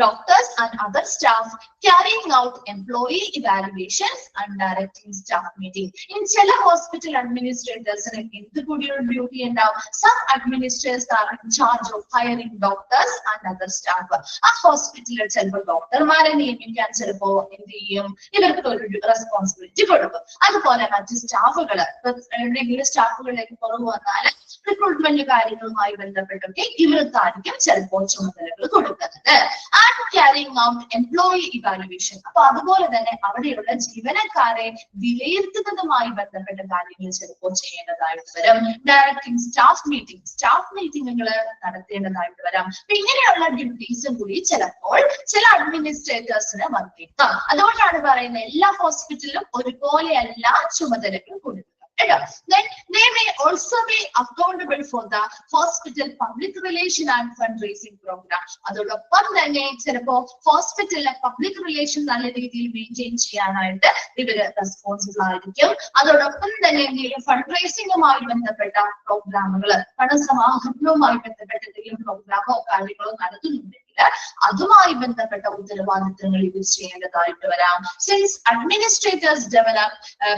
doctors and other staff, carrying out employee evaluations and directing staff meeting. In ചില hospital administrators എന്ത് കൂടി ഒരു ഡ്യൂട്ടി ഉണ്ടാവും. Some administrators are in charge of hiring doctors and other staff. ആ ഹോസ്പിറ്റലിൽ ചിലപ്പോൾ ഡോക്ടർമാരെ നിയമിക്കാൻ ചിലപ്പോ എന്ത് ചെയ്യും, ഇവർക്ക് ഒരു റെസ്പോൺസിബിലിറ്റി കൊടുക്കും. അതുപോലെ മറ്റ് സ്റ്റാഫുകൾ എന്തെങ്കിലും സ്റ്റാഫുകളിലേക്ക് കുറവ് വന്നാൽ റിക്രൂട്ട്മെന്റ് കാര്യങ്ങളുമായി ബന്ധപ്പെട്ടൊക്കെ ഇവർക്കായിരിക്കും ചിലപ്പോൾ ചുമതലകൾ കൊടുക്കുന്നത്. And carrying out employee evaluation. അപ്പൊ അതുപോലെ തന്നെ അവിടെയുള്ള ജീവനക്കാരെ വിലയിരുത്തുന്നതുമായി ബന്ധപ്പെട്ട കാര്യങ്ങൾ ചിലപ്പോൾ ചെയ്യേണ്ടതായിട്ട് വരും. ഡയറക്ടിങ് സ്റ്റാഫ് മീറ്റിംഗുകൾ നടത്തേണ്ടതായിട്ട് വരാം. ഇങ്ങനെയുള്ള ഡ്യൂട്ടീസും കൂടി ചിലപ്പോൾ ചില അഡ്മിനിസ്ട്രേറ്റേഴ്സിന് വന്നേക്കാം. അതുകൊണ്ടാണ് പറയുന്നത് എല്ലാ ഹോസ്പിറ്റലിലും ഒരുപോലെയല്ല ചുമതലകൾ കൊടുക്കുക. Then they may also be accountable for the hospital public relation and fundraising program. അതോടൊപ്പം തന്നെ ചിലപ്പോ ഹോസ്പിറ്റലിലെ പബ്ലിക് റിലേഷൻ നല്ല രീതിയിൽ മെയിൻറ്റെയിൻ ചെയ്യാനായിട്ട് ഇവര് റെസ്പോൺസിബിൾ ആയിരിക്കും. അതോടൊപ്പം തന്നെ എന്തെങ്കിലും ഫണ്ട് റൈസിംഗുമായി ബന്ധപ്പെട്ട പ്രോഗ്രാമുകൾ, പണസമാഹരണവുമായി ബന്ധപ്പെട്ട എന്തെങ്കിലും പ്രോഗ്രാമോ കാര്യങ്ങളോ നടത്തുന്നുണ്ടെങ്കിൽ അതുമായി ബന്ധപ്പെട്ട ഉത്തരവാദിത്തങ്ങൾ ഇവർ ചെയ്യേണ്ടതായിട്ട് വരാം. Since administrators develop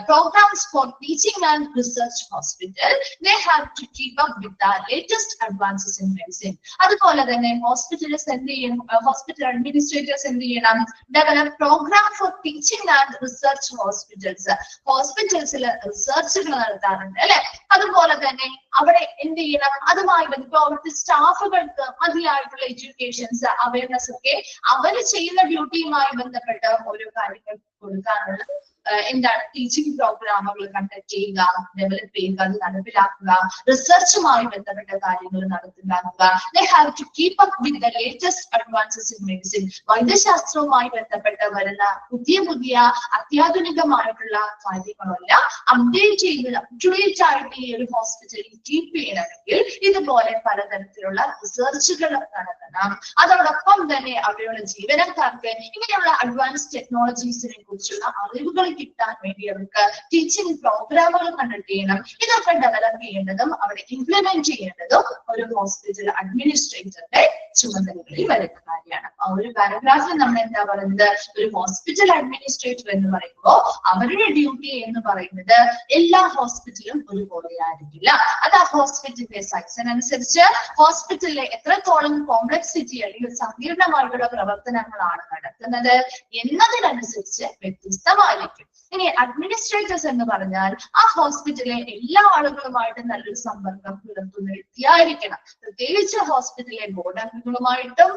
programs for teaching and research hospital, they have to keep up with the latest advances in medicine. അതുപോലെ തന്നെ ഹോസ്പിറ്റൽ അഡ്മിനിസ്ട്രേറ്റേഴ്സ് എന്ത് ചെയ്യണം, develop program for teaching and research hospitals. ഹോസ്പിറ്റൽസിൽ റിസർച്ചുകൾ നടത്താറുണ്ട് അല്ലെ. അതുപോലെ തന്നെ അവിടെ എന്ത് ചെയ്യണം, അതുമായി ബന്ധപ്പെട്ട് അവിടുത്തെ സ്റ്റാഫുകൾക്ക് മതിയായിട്ടുള്ള എഡ്യൂക്കേഷൻസ് അവയർനെസ് ഒക്കെ അവര് ചെയ്യുന്ന ഡ്യൂട്ടിയുമായി ബന്ധപ്പെട്ട ഓരോ കാര്യങ്ങൾ കൊടുക്കാനുള്ള എന്താണ് ടീച്ചിങ് പ്രോഗ്രാമുകൾ കണ്ടക്ട് ചെയ്യുക, ഡെവലപ്പ് ചെയ്യുക, അത് നടപ്പിലാക്കുക, റിസർച്ചുമായി ബന്ധപ്പെട്ട കാര്യങ്ങൾ നടപ്പിലാക്കുക. They have to keep up with the latest advances in medicine. വൈദ്യശാസ്ത്രവുമായി ബന്ധപ്പെട്ട് വരുന്ന പുതിയ അത്യാധുനികമായിട്ടുള്ള കാര്യങ്ങളെല്ലാം അപ്ഡേറ്റ് ആയിട്ട് ഈ ഒരു ഹോസ്പിറ്റലിൽ കീപ്പ് ചെയ്യണമെങ്കിൽ ഇതുപോലെ പലതരത്തിലുള്ള റിസർച്ചുകൾ നടത്തണം. അതോടൊപ്പം തന്നെ അവിടെയുള്ള ജീവനക്കാർക്ക് ഇങ്ങനെയുള്ള അഡ്വാൻസ് ടെക്നോളജീസിനെ കുറിച്ചുള്ള അറിവുകൾ കിട്ടാൻ വേണ്ടി അവർക്ക് ടീച്ചിങ് പ്രോഗ്രാമുകൾ കണ്ടക്ട് ചെയ്യണം. ഇതൊക്കെ ഡെവലപ്പ് ചെയ്യേണ്ടതും അവിടെ ഇംപ്ലിമെന്റ് ചെയ്യേണ്ടതും ഒരു ഹോസ്പിറ്റൽ അഡ്മിനിസ്ട്രേറ്ററുടെ ചുമതലകളിൽ വരുന്ന കാര്യമാണ്. ആ ഒരു പാരഗ്രാഫിൽ നമ്മൾ എന്താ പറയുന്നത്, ഒരു ഹോസ്പിറ്റൽ അഡ്മിനിസ്ട്രേറ്റർ എന്ന് പറയുമ്പോൾ അവരുടെ ഡ്യൂട്ടി എന്ന് പറയുന്നത് എല്ലാ ഹോസ്പിറ്റലും ഒരുപോലെ ആയിരിക്കില്ല. അത് ആ ഹോസ്പിറ്റലിന്റെ സൈസിനനുസരിച്ച് ഹോസ്പിറ്റലിലെ എത്രത്തോളം കോംപ്ലക്സിറ്റി അല്ലെങ്കിൽ സങ്കീർണമായിട്ടുള്ള പ്രവർത്തനങ്ങളാണ് നടത്തുന്നത് എന്നതിനനുസരിച്ച് വ്യത്യസ്തമായിരിക്കും. ഇനി അഡ്മിനിസ്ട്രേറ്റേഴ്സ് എന്ന് പറഞ്ഞാൽ ആ ഹോസ്പിറ്റലിലെ എല്ലാ ആളുകളുമായിട്ടും നല്ലൊരു സമ്പർക്കം പുലർത്തുന്ന വ്യക്തിയായിരിക്കണം. പ്രത്യേകിച്ച് ഹോസ്പിറ്റലിലെ ബോർഡ് അംഗങ്ങളുമായിട്ടും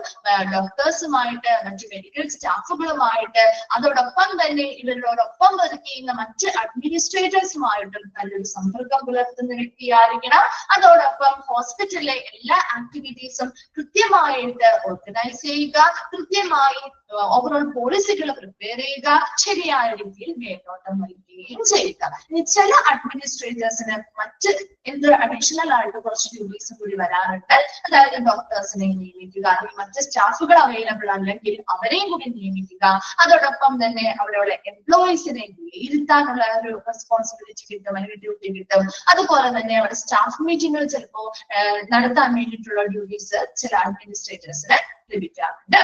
ഡോക്ടേഴ്സുമായിട്ട് മറ്റു മെഡിക്കൽ സ്റ്റാഫുകളുമായിട്ട് അതോടൊപ്പം തന്നെ ഇവരോടൊപ്പം വർക്ക് ചെയ്യുന്ന മറ്റ് അഡ്മിനിസ്ട്രേറ്റേഴ്സുമായിട്ടും നല്ലൊരു സമ്പർക്കം പുലർത്തുന്ന വ്യക്തിയായിരിക്കണം. അതോടൊപ്പം ഹോസ്പിറ്റലിലെ എല്ലാ ആക്ടിവിറ്റീസും കൃത്യമായിട്ട് ഓർഗനൈസ് ചെയ്യുക, കൃത്യമായി ഓവറോൾ പോളിസികൾ പ്രിപ്പയർ ചെയ്യുക, ശരിയായ രീതിയിൽ മേൽനോട്ടം വഹിക്കുകയും ചെയ്യുക. ഇനി ചില അഡ്മിനിസ്ട്രേറ്റേഴ്സിന് മറ്റ് അഡീഷണൽ ആയിട്ട് കുറച്ച് ഡ്യൂട്ടീസ് കൂടി വരാറുണ്ട്. അതായത് ഡോക്ടേഴ്സിനെ നിയമിക്കുക, അല്ലെങ്കിൽ മറ്റ് സ്റ്റാഫുകൾ അവൈലബിൾ അല്ലെങ്കിൽ അവരെയും കൂടി നിയമിക്കുക. അതോടൊപ്പം തന്നെ അവരുടെ എംപ്ലോയീസിനെ വിലയിരുത്താനുള്ള ഒരു റെസ്പോൺസിബിലിറ്റി കിട്ടും, അല്ലെങ്കിൽ ഡ്യൂട്ടി കിട്ടും. അതുപോലെ തന്നെ അവിടെ സ്റ്റാഫ് മീറ്റിംഗുകൾ ചിലപ്പോൾ നടത്താൻ വേണ്ടിയിട്ടുള്ള ഡ്യൂട്ടീസ് ചില അഡ്മിനിസ്ട്രേറ്റേഴ്സിന് ലഭിക്കാറുണ്ട്.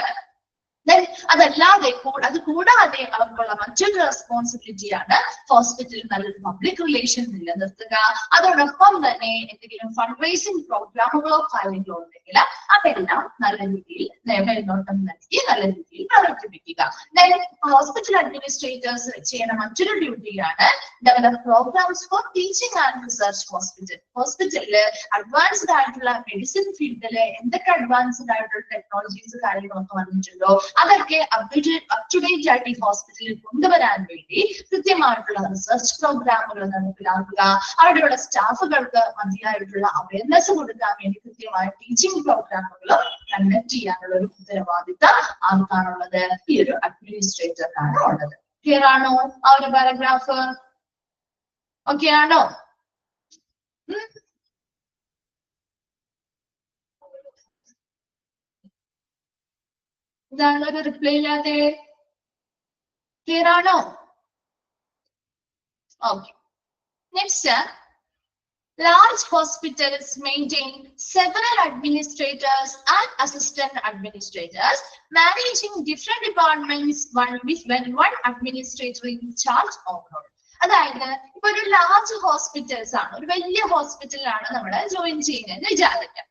അതല്ലാതെ അത് കൂടാതെ അവർക്കുള്ള മറ്റൊരു റെസ്പോൺസിബിലിറ്റിയാണ് ഹോസ്പിറ്റലിൽ നല്ലൊരു പബ്ലിക് റിലേഷൻ നിലനിർത്തുക. അതോടൊപ്പം തന്നെ എന്തെങ്കിലും ഫണ്ട് റൈസിംഗ് പ്രോഗ്രാമുകളോ കാര്യങ്ങളോ ഉണ്ടെങ്കിൽ അതെല്ലാം നല്ല രീതിയിൽ മേൽനോട്ടം നൽകി നല്ല രീതിയിൽ പ്രവർത്തിപ്പിക്കുക. ഹോസ്പിറ്റൽ അഡ്മിനിസ്ട്രേറ്റേഴ്സ് ചെയ്യുന്ന മറ്റൊരു ഡ്യൂട്ടിയാണ് develop programs for teaching and research hospital. ഹോസ്പിറ്റലില് അഡ്വാൻസ്ഡ് ആയിട്ടുള്ള മെഡിസിൻ ഫീൽഡില് എന്തൊക്കെ അഡ്വാൻസ്ഡ് ആയിട്ടുള്ള ടെക്നോളജീസ് കാര്യങ്ങളൊക്കെ വന്നിട്ടുണ്ടോ അതൊക്കെ അപ് ടു ഡേറ്റ് ആയിട്ട് ഈ ഹോസ്പിറ്റലിൽ കൊണ്ടുവരാൻ വേണ്ടി കൃത്യമായിട്ടുള്ള റിസർച്ച് പ്രോഗ്രാമുകൾ നടപ്പിലാക്കുക. അവിടെയുള്ള സ്റ്റാഫുകൾക്ക് മതിയായിട്ടുള്ള അവയർനെസ് കൊടുക്കാൻ വേണ്ടി കൃത്യമായ ടീച്ചിങ് പ്രോഗ്രാമുകൾ കണ്ടക്ട് ചെയ്യാനുള്ള ഒരു ഉത്തരവാദിത്തം ആർക്കാണുള്ളത്? ഈ ഒരു അഡ്മിനിസ്ട്രേറ്ററിനാണ് ഉള്ളത്. ക്ലിയർ ആണോ ആ ഒരു പാരഗ്രാഫ്? ഓക്കെ ആണോ? ഇതാണ് ഒരു റിപ്ലൈ ഇല്ലാതെ. ക്ലിയർ ആണോ? Okay. Next, large hospitals maintain several administrators and assistant administrators managing different departments when one administrator in charge overall. അതായത് ഇപ്പൊ ഒരു ലാർജ് ഹോസ്പിറ്റൽസ് ആണ്, ഒരു വലിയ ഹോസ്പിറ്റലാണ് നമ്മൾ ജോയിൻ ചെയ്യുന്നതെന്ന് വിചാരിക്കാം.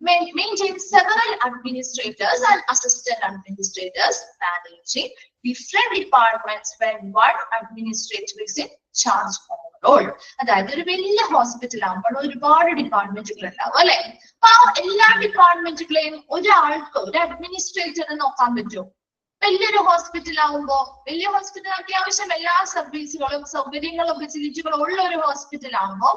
Maintain several administrators and assistant administrators managing different departments when one administrator is in charge overall. അതായത് ഒരു വലിയ ഹോസ്പിറ്റൽ ആകുമ്പോൾ ഒരുപാട് ഡിപ്പാർട്ട്മെന്റുകൾ ഉണ്ടാവും അല്ലെ? അപ്പൊ ആ എല്ലാ ഡിപ്പാർട്ട്മെന്റുകളെയും ഒരാൾക്ക് ഒരു അഡ്മിനിസ്ട്രേറ്ററിന് നോക്കാൻ പറ്റുമോ? വലിയൊരു ഹോസ്പിറ്റൽ ആകുമ്പോ, വലിയ ഹോസ്പിറ്റൽ അത്യാവശ്യം എല്ലാ സർവീസുകളും സൗകര്യങ്ങളും ഫെസിലിറ്റികളും ഉള്ള ഒരു ഹോസ്പിറ്റൽ ആകുമ്പോ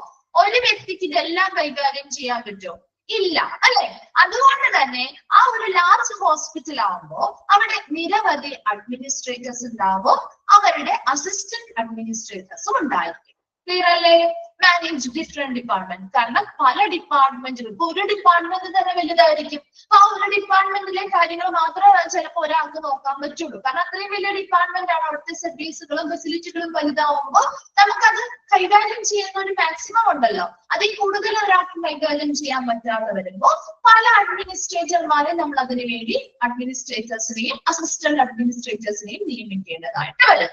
ഒരു വ്യക്തിക്ക് ഇതെല്ലാം കൈകാര്യം ചെയ്യാൻ പറ്റുമോ? ഇല്ല അല്ലെ? അതുകൊണ്ട് തന്നെ ആ ഒരു ലാർജ് ഹോസ്പിറ്റൽ ആവുമ്പോ അവിടെ നിരവധി അഡ്മിനിസ്ട്രേറ്റേഴ്സ് ഉണ്ടാവും, അവരുടെ അസിസ്റ്റന്റ് അഡ്മിനിസ്ട്രേറ്റേഴ്സും ഉണ്ടായിരിക്കും. ക്ലിയർ അല്ലേ? Manage different department. കാരണം പല ഡിപ്പാർട്ട്മെന്റുകൾ, ഇപ്പൊ ഒരു ഡിപ്പാർട്ട്മെന്റ് തന്നെ വലുതായിരിക്കും. അപ്പൊ ആ ഒരു ഡിപ്പാർട്ട്മെന്റിലെ കാര്യങ്ങൾ മാത്രമേ ചിലപ്പോൾ ഒരാൾക്ക് നോക്കാൻ പറ്റുള്ളൂ. കാരണം അത്രയും വലിയ ഡിപ്പാർട്ട്മെന്റ് ആണ്, അവിടുത്തെ സർവീസുകളും ഫെസിലിറ്റികളും വലുതാവുമ്പോൾ നമുക്കത് കൈകാര്യം ചെയ്യുന്ന ഒരു മാക്സിമം ഉണ്ടല്ലോ. അതിൽ കൂടുതൽ ഒരാൾക്ക് കൈകാര്യം ചെയ്യാൻ പറ്റാതെ വരുമ്പോൾ പല അഡ്മിനിസ്ട്രേറ്റർമാരെ നമ്മൾ അതിനു വേണ്ടി അഡ്മിനിസ്ട്രേറ്റേഴ്സിനെയും അസിസ്റ്റന്റ് അഡ്മിനിസ്ട്രേറ്റേഴ്സിനെയും നിയമിക്കേണ്ടതായിട്ട് വരും.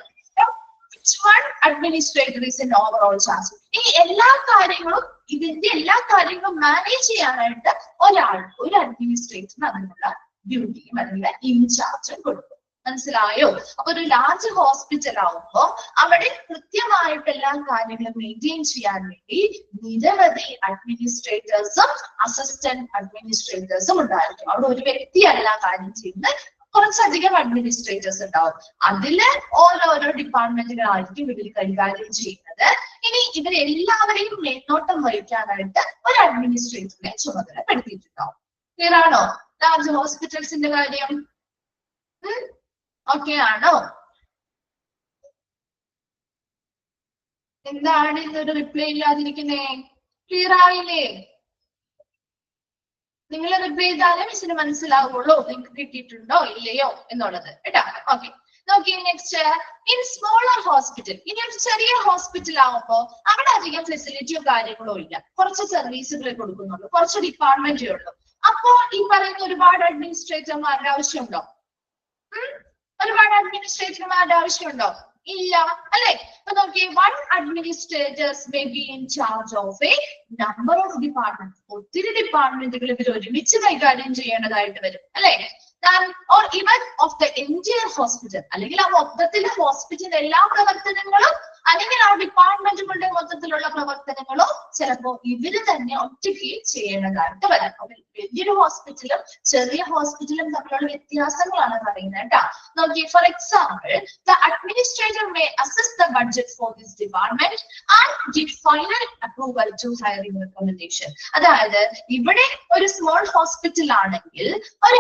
One administrator is in overall charge. ഈ എല്ലാ കാര്യങ്ങളും എല്ലാ കാര്യങ്ങളും മാനേജ് ചെയ്യാനായിട്ട് ഒരാൾക്ക്, ഒരു അഡ്മിനിസ്ട്രേറ്ററിന് അതിനുള്ള ഡ്യൂട്ടിയും അതിനുള്ള ഇൻചാർജും കൊടുക്കും. മനസ്സിലായോ? അപ്പൊ ഒരു ലാർജ് ഹോസ്പിറ്റൽ ആവുമ്പോൾ അവിടെ കൃത്യമായിട്ട് എല്ലാ കാര്യങ്ങളും മെയിൻറ്റെയിൻ ചെയ്യാൻ വേണ്ടി നിരവധി അഡ്മിനിസ്ട്രേറ്റേഴ്സും അസിസ്റ്റന്റ് അഡ്മിനിസ്ട്രേറ്റേഴ്സും ഉണ്ടായിരിക്കും. അവിടെ ഒരു വ്യക്തി എല്ലാ കാര്യം ചെയ്യുന്നത്, കുറച്ചധികം അഡ്മിനിസ്ട്രേറ്റേഴ്സ് ഉണ്ടാവും. അതില് ഓരോരോ ഡിപ്പാർട്ട്മെന്റുകളായിരിക്കും ഇവർ കൈകാര്യം ചെയ്യുന്നത്. ഇനി ഇവരെല്ലാവരെയും മേൽനോട്ടം വഹിക്കാനായിട്ട് ഒരു അഡ്മിനിസ്ട്രേറ്ററിനെ ചുമതലപ്പെടുത്തിയിട്ടുണ്ടാവും. ക്ലിയർ ആണോ ലാർജ് ഹോസ്പിറ്റൽസിന്റെ കാര്യം? ഓക്കെ ആണോ? എന്താണ് ഇന്നൊരു റിപ്ലൈ ഇല്ലാതിരിക്കുന്നേ? ക്ലിയർ ആയില്ലേ? നിങ്ങൾ റിപ്ലൈ ചെയ്താലേ മിസ്സിന് മനസ്സിലാവുള്ളൂ നിങ്ങൾക്ക് കിട്ടിയിട്ടുണ്ടോ ഇല്ലയോ എന്നുള്ളത് കേട്ടോ. ഓക്കെ, നോക്കി നെക്സ്റ്റ്. ഇൻ സ്മോളർ ഹോസ്പിറ്റൽ, ഇനി ഒരു ചെറിയ ഹോസ്പിറ്റൽ ആവുമ്പോ അവിടെ അധികം ഫെസിലിറ്റിയോ കാര്യങ്ങളോ ഇല്ല, കുറച്ച് സർവീസുകളെ കൊടുക്കുന്നുള്ളൂ, കുറച്ച് ഡിപ്പാർട്ട്മെന്റേ ഉള്ളൂ. അപ്പോ ഈ പറയുന്ന ഒരുപാട് അഡ്മിനിസ്ട്രേറ്റർമാരുടെ ആവശ്യമുണ്ടോ? ഒരുപാട് അഡ്മിനിസ്ട്രേറ്റർമാരുടെ ആവശ്യമുണ്ടോ? ഇല്ല അല്ലെ? അപ്പൊ നോക്കിയേ, one administrators may be in charge of a number of departments. ഒത്തിരി ഡിപ്പാർട്ട്മെന്റുകൾ ഇവർ ഒരുമിച്ച് കൈകാര്യം ചെയ്യേണ്ടതായിട്ട് വരും അല്ലെ? or even of the entire hospital. അല്ലെങ്കിൽ ആ മൊത്തത്തിലെ ഹോസ്പിറ്റലിന്റെ എല്ലാ പ്രവർത്തനങ്ങളും അല്ലെങ്കിൽ ആ ഡിപ്പാർട്ട്മെന്റുകളുടെ മൊത്തത്തിലുള്ള പ്രവർത്തനങ്ങളോ ചിലപ്പോ ഇവര് തന്നെ ഒറ്റയ്ക്ക് ചെയ്യേണ്ടതായിട്ട് വരാം. വലിയൊരു ഹോസ്പിറ്റലും ചെറിയ ഹോസ്പിറ്റലും തമ്മിലുള്ള വ്യത്യാസങ്ങളാണ് പറയുന്നത് കേട്ടോ. നോക്കി, for example, the administrator may assess the budget for this department and give final approval to hiring recommendation. അതായത് ഇവിടെ ഒരു സ്മോൾ ഹോസ്പിറ്റൽ ആണെങ്കിൽ ഒരു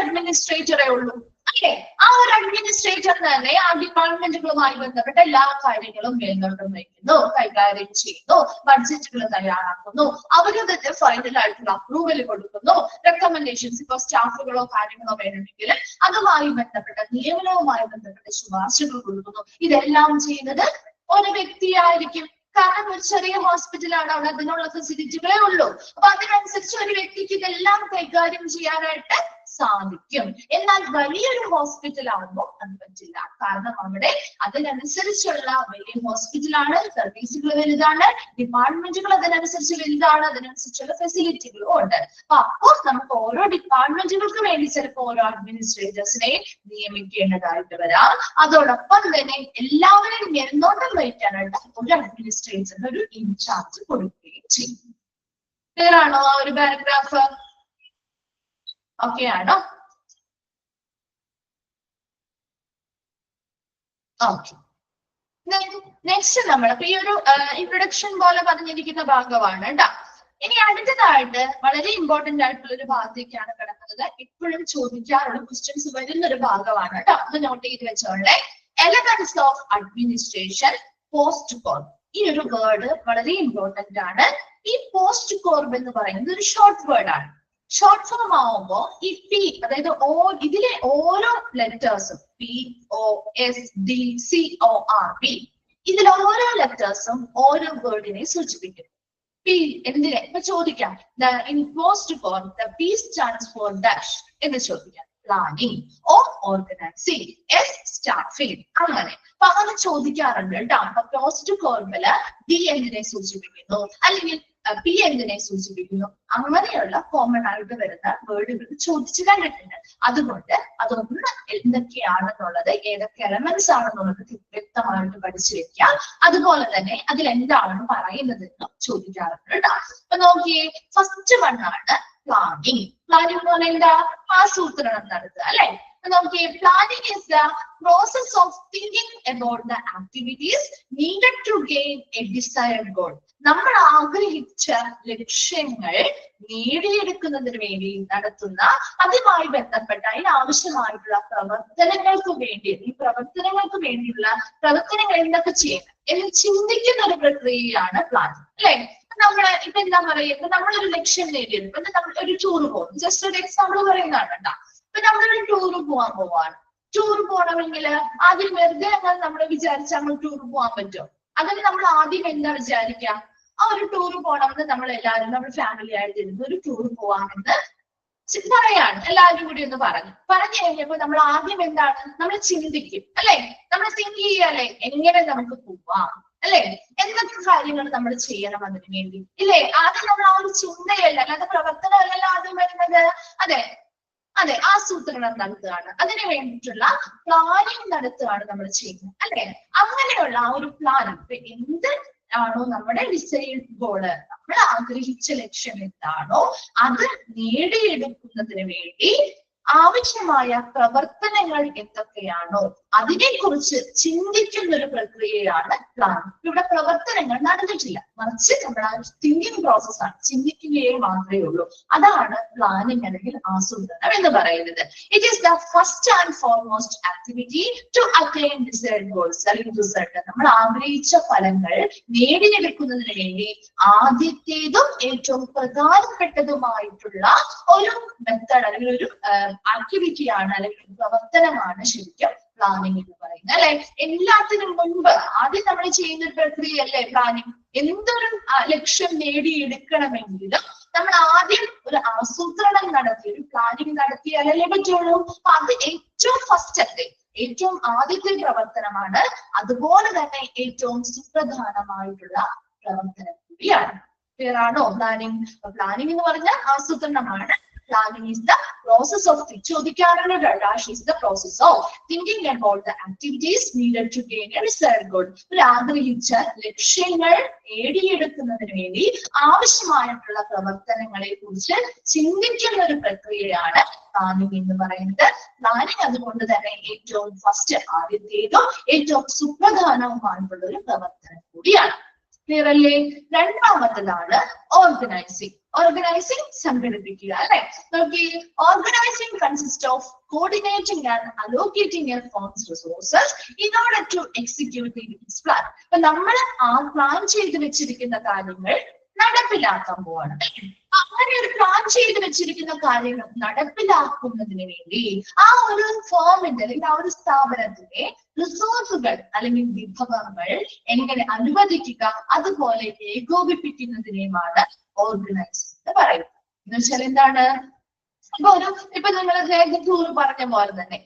അഡ്മിനിസ്ട്രേറ്ററേ ഉള്ളൂ അല്ലേ? ആ ഒരു അഡ്മിനിസ്ട്രേറ്റർ തന്നെ ആ ഡിപ്പാർട്ട്മെന്റുകളുമായി ബന്ധപ്പെട്ട എല്ലാ കാര്യങ്ങളും മേൽനോട്ടം വയ്ക്കുന്നു, കൈകാര്യം ചെയ്യുന്നു, ബഡ്ജറ്റുകൾ തയ്യാറാക്കുന്നു, അവര് തന്നെ ഫൈനൽ ആയിട്ടുള്ള അപ്രൂവൽ കൊടുക്കുന്നു, റെക്കമെൻഡേഷൻസ് ഇപ്പൊ സ്റ്റാഫുകളോ കാര്യങ്ങളോ വേണമെങ്കിൽ അതുമായി ബന്ധപ്പെട്ട നിയമനവുമായി ബന്ധപ്പെട്ട ശുപാർശകൾ കൊടുക്കുന്നു. ഇതെല്ലാം ചെയ്യുന്നത് ഒരു വ്യക്തിയായിരിക്കും. കാരണം ഒരു ചെറിയ ഹോസ്പിറ്റലാണ്, അവിടെ അതിനുള്ള ഫെസിലിറ്റികളേ ഉള്ളൂ. അപ്പൊ അതിനനുസരിച്ച് ഒരു വ്യക്തിക്ക് ഇതെല്ലാം കൈകാര്യം ചെയ്യാനായിട്ട് സാധിക്കും. എന്നാൽ വലിയൊരു ഹോസ്പിറ്റൽ ആകുമ്പോൾ അത് പറ്റില്ല. കാരണം അവിടെ അതിനനുസരിച്ചുള്ള വലിയ ഹോസ്പിറ്റലാണ്, സർവീസുകൾ വലുതാണ്, ഡിപ്പാർട്ട്മെന്റുകൾ അതിനനുസരിച്ച് വലുതാണ്, അതിനനുസരിച്ചുള്ള ഫെസിലിറ്റികളും ഉണ്ട്. അപ്പോൾ നമുക്ക് ഓരോ ഡിപ്പാർട്ട്മെന്റുകൾക്ക് വേണ്ടി ചിലപ്പോൾ ഓരോ അഡ്മിനിസ്ട്രേറ്റേഴ്സിനെ നിയമിക്കേണ്ടതായിട്ട് വരാം. അതോടൊപ്പം തന്നെ എല്ലാവരെയും മേൽനോട്ടം വഹിക്കാനായിട്ട് ഒരു അഡ്മിനിസ്ട്രേറ്ററിന് ഒരു ഇൻചാർജ് കൊടുക്കുകയും ചെയ്യും. ക്ലിയർ ആണോ ആ ഒരു പാരഗ്രാഫ്? ഓക്കെ ആണോ? ഓക്കെ, നെക്സ്റ്റ് നമ്മൾ ഇപ്പൊ ഈ ഒരു ഇൻട്രൊഡക്ഷൻ പോലെ പറഞ്ഞിരിക്കുന്ന ഭാഗമാണ് കേട്ടോ. ഇനി അടുത്തതായിട്ട് വളരെ ഇമ്പോർട്ടന്റ് ആയിട്ടുള്ള ഒരു ഭാഗത്തേക്കാണ് കിടക്കുന്നത്. എപ്പോഴും ചോദിക്കാറുള്ള ക്വസ്റ്റ്യൻസ് വരുന്ന ഒരു ഭാഗമാണ് കേട്ടോ. അത് നോട്ട് ചെയ്ത് വെച്ചോളെ. Elements of administration POSDCORB. ഈ ഒരു വേർഡ് വളരെ ഇമ്പോർട്ടന്റ് ആണ്. ഈ പോസ്റ്റ് കോർബ് എന്ന് പറയുന്നത് ഒരു ഷോർട്ട് വേർഡ് ആണ്. ഷോർട്ട് ഫോം ആവുമ്പോ ഈ പി, അതായത് ഇതിലെ ഓരോ ലെറ്റേഴ്സും POSDCORB, ഇതിൽ ഓരോ ലെറ്റേഴ്സും ഓരോ വേർഡിനെ സൂചിപ്പിക്കും. പി എന്തിനെ ഇപ്പൊ ചോദിക്കാം, in POSDCORB the P stands for dash എന്ന് ചോദിക്കാം. Planning or organizing, S staffing, അങ്ങനെ അപ്പൊ അങ്ങനെ ചോദിക്കാറുണ്ട് കേട്ടോ. അപ്പൊ പോസ്റ്റ് കോർബില് ഡി എന്തിനെ സൂചിപ്പിക്കുന്നു, അല്ലെങ്കിൽ പി എന്തിനെ സൂചിപ്പിക്കുന്നു, അങ്ങനെയുള്ള കോമൺ ആയിട്ട് വരുന്ന വേർഡുകൾ ചോദിച്ചു കണ്ടിട്ടുണ്ട്. അതുകൊണ്ട് അതൊന്ന് എന്തൊക്കെയാണെന്നുള്ളത്, ഏതൊക്കെ എലമെന്റ്സ് ആണെന്നുള്ളത് വ്യക്തമായിട്ട് പഠിച്ചു വെക്കാം. അതുപോലെ തന്നെ അതിൽ എന്താണ് പറയുന്നത് എന്ന് ചോദിക്കാറുണ്ട് കേട്ടോ. അപ്പൊ നോക്കിയേ, ഫസ്റ്റ് വണ്ണാണ് പ്ലാനിങ്. പ്ലാനിങ് എന്ന് പറഞ്ഞാൽ എന്താ? ആസൂത്രണം നടത്തുക അല്ലെ? നോക്കിയേ, planning is the process of thinking about the activities needed to gain a desired goal. നമ്മൾ ആഗ്രഹിച്ച ലക്ഷ്യങ്ങൾ നേടിയെടുക്കുന്നതിന് വേണ്ടി നടത്തുന്ന, അതുമായി ബന്ധപ്പെട്ട അതിനാവശ്യമായിട്ടുള്ള പ്രവർത്തനങ്ങൾക്ക് വേണ്ടി, ഈ പ്രവർത്തനങ്ങൾക്ക് വേണ്ടിയുള്ള പ്രവർത്തനങ്ങൾ എന്തൊക്കെ ചെയ്യണം എന്ന് ചിന്തിക്കുന്ന ഒരു പ്രക്രിയയാണ് പ്ലാനിങ് അല്ലെ? നമ്മള് ഇപ്പൊ എന്താ പറയുക, ഇപ്പൊ നമ്മളൊരു ലക്ഷ്യം നേടിയത്, ഇപ്പൊ നമ്മൾ ഒരു ടൂർ പോകും, ജസ്റ്റ് ഒരു എക്സാമ്പിൾ പറയുന്നതാണ് കേട്ടോ. ഇപ്പൊ നമ്മളൊരു ടൂർ പോവാൻ പോവാണ്. ടൂർ പോകണമെങ്കിൽ ആദ്യം വെറുതെ നമ്മൾ വിചാരിച്ചാൽ നമ്മൾ ടൂർ പോകാൻ പറ്റുമോ? അതിന് നമ്മൾ ആദ്യം എന്താ വിചാരിക്കുക? ആ ഒരു ടൂർ പോകണമെന്ന് നമ്മൾ എല്ലാവരും, നമ്മൾ ഫാമിലി ആയിട്ട് ഇരുന്ന് ഒരു ടൂർ പോവാമെന്ന് പറയാണ്. എല്ലാവരും കൂടി ഒന്ന് പറഞ്ഞു കഴിഞ്ഞപ്പോ നമ്മൾ ആദ്യം എന്താണ്, നമ്മൾ ചിന്തിക്കും അല്ലെ? നമ്മൾ തിങ്ക് ചെയ്യാല്ലേ, എങ്ങനെ നമുക്ക് പോവാം അല്ലെ? എന്തൊക്കെ കാര്യങ്ങൾ നമ്മൾ ചെയ്യണം അതിനു വേണ്ടി ഇല്ലേ? ആദ്യം നമ്മൾ ആ ഒരു ചിന്തയല്ല, അല്ലാതെ പ്രവർത്തനമല്ലല്ലോ ആദ്യം വരുന്നത്. അതെ, ആസൂത്രണം നടത്തുകയാണ്, അതിനു വേണ്ടിയിട്ടുള്ള പ്ലാനിങ് നടത്തുകയാണ് നമ്മൾ ചെയ്യുന്നത് അല്ലെ? അങ്ങനെയുള്ള ആ ഒരു പ്ലാനിങ്, എന്ത് ആണോ നമ്മുടെ ഡിസൈഡ് ഗോള്, നമ്മൾ ആഗ്രഹിച്ച ലക്ഷ്യം എന്താണോ അത് നേടിയെടുക്കുന്നതിന് വേണ്ടി ആവശ്യമായ പ്രവർത്തനങ്ങൾ എന്തൊക്കെയാണോ അതിനെക്കുറിച്ച് ചിന്തിക്കുന്ന ഒരു പ്രക്രിയയാണ് പ്ലാനിങ്. ഇവിടെ പ്രവർത്തനങ്ങൾ നടന്നിട്ടില്ല, മറിച്ച് നമ്മൾ ആ തിങ്കിങ് പ്രോസസ്സാണ്, ചിന്തിക്കുകയേ മാത്രമേ ഉള്ളൂ. അതാണ് പ്ലാനിങ് അല്ലെങ്കിൽ ആസൂത്രണം എന്ന് പറയുന്നത്. It is the first and foremost activity to attain desired goals അല്ലെങ്കിൽ റിസൾട്ട്. നമ്മൾ ആഗ്രഹിച്ച ഫലങ്ങൾ നേടിയെടുക്കുന്നതിന് വേണ്ടി ആദ്യത്തേതും ഏറ്റവും പ്രധാനപ്പെട്ടതുമായിട്ടുള്ള ഒരു മെത്തേഡ് അല്ലെങ്കിൽ ഒരു ആക്ടിവിറ്റിയാണ് അല്ലെങ്കിൽ പ്രവർത്തനമാണ് ശരിക്കും പ്ലാനിങ് എന്ന് പറയുന്നത് അല്ലെ? എല്ലാത്തിനും മുൻപ് ആദ്യം നമ്മൾ ചെയ്യുന്ന ഒരു പ്രക്രിയയല്ലേ പ്ലാനിങ്. എന്തൊരു ലക്ഷ്യം നേടിയെടുക്കണമെങ്കിലും നമ്മൾ ആദ്യം ഒരു ആസൂത്രണം നടത്തി, ഒരു പ്ലാനിങ് നടത്തിയാലല്ലേ പറ്റുള്ളൂ. അത് ഏറ്റവും ഫസ്റ്റത്തെ, ഏറ്റവും ആദ്യത്തെ പ്രവർത്തനമാണ്. അതുപോലെ തന്നെ ഏറ്റവും സുപ്രധാനമായിട്ടുള്ള പ്രവർത്തനം കൂടിയാണ്. ക്ലിയർ ആണോ? പ്ലാനിങ് എന്ന് പറഞ്ഞാൽ ആസൂത്രണമാണ്. Planning is the process of ചോദിക്കാനുള്ള dash is the process of thinking about the activities needed to gain a desired goal. ഒരു ആഗ്രഹിച്ച ലക്ഷ്യങ്ങൾ നേടിയെടുക്കുന്നതിന് വേണ്ടി ആവശ്യമായിട്ടുള്ള പ്രവർത്തനങ്ങളെ കുറിച്ച് ചിന്തിക്കുന്ന ഒരു പ്രക്രിയയാണ് പ്ലാനിംഗ് എന്ന് പറയുന്നത്. പ്ലാനിംഗ് അതുകൊണ്ട് തന്നെ ഏറ്റവും ഫസ്റ്റ് ആദ്യത്തേതും ഏറ്റവും സുപ്രധാനവുമായിട്ടുള്ള ഒരു പ്രവർത്തനം കൂടിയാണ്. ക്ലിയർ അല്ലേ? രണ്ടാമത്തതാണ് ഓർഗനൈസിംഗ്. ഓർഗനൈസിംഗ് സംഘടിപ്പിക്കുക അല്ലെ. നോക്കി, organising consist of coordinating and allocating a firm's resources in order to execute its plan. അപ്പൊ നമ്മൾ പ്ലാൻ ചെയ്ത് വെച്ചിരിക്കുന്ന കാര്യങ്ങൾ നടപ്പിലാക്കാൻ പോവാണ്. അങ്ങനെ ഒരു പ്ലാൻ ചെയ്ത് വെച്ചിരിക്കുന്ന കാര്യങ്ങൾ നടപ്പിലാക്കുന്നതിന് വേണ്ടി ആ ഒരു ഫോമിന്റെ അല്ലെങ്കിൽ ആ ഒരു സ്ഥാപനത്തിലെ റിസോഴ്സുകൾ അല്ലെങ്കിൽ വിഭവങ്ങൾ എങ്ങനെ അനുവദിക്കുക, അതുപോലെ ഏകോപിപ്പിക്കുന്നതിനെയുമാണ് ഓർഗനൈസിംഗ് എന്ന് പറയുന്നത്. എന്ന് വെച്ചാൽ എന്താണ്? ഇപ്പൊ നിങ്ങൾ ടൂർ പറഞ്ഞ പോലെ തന്നെ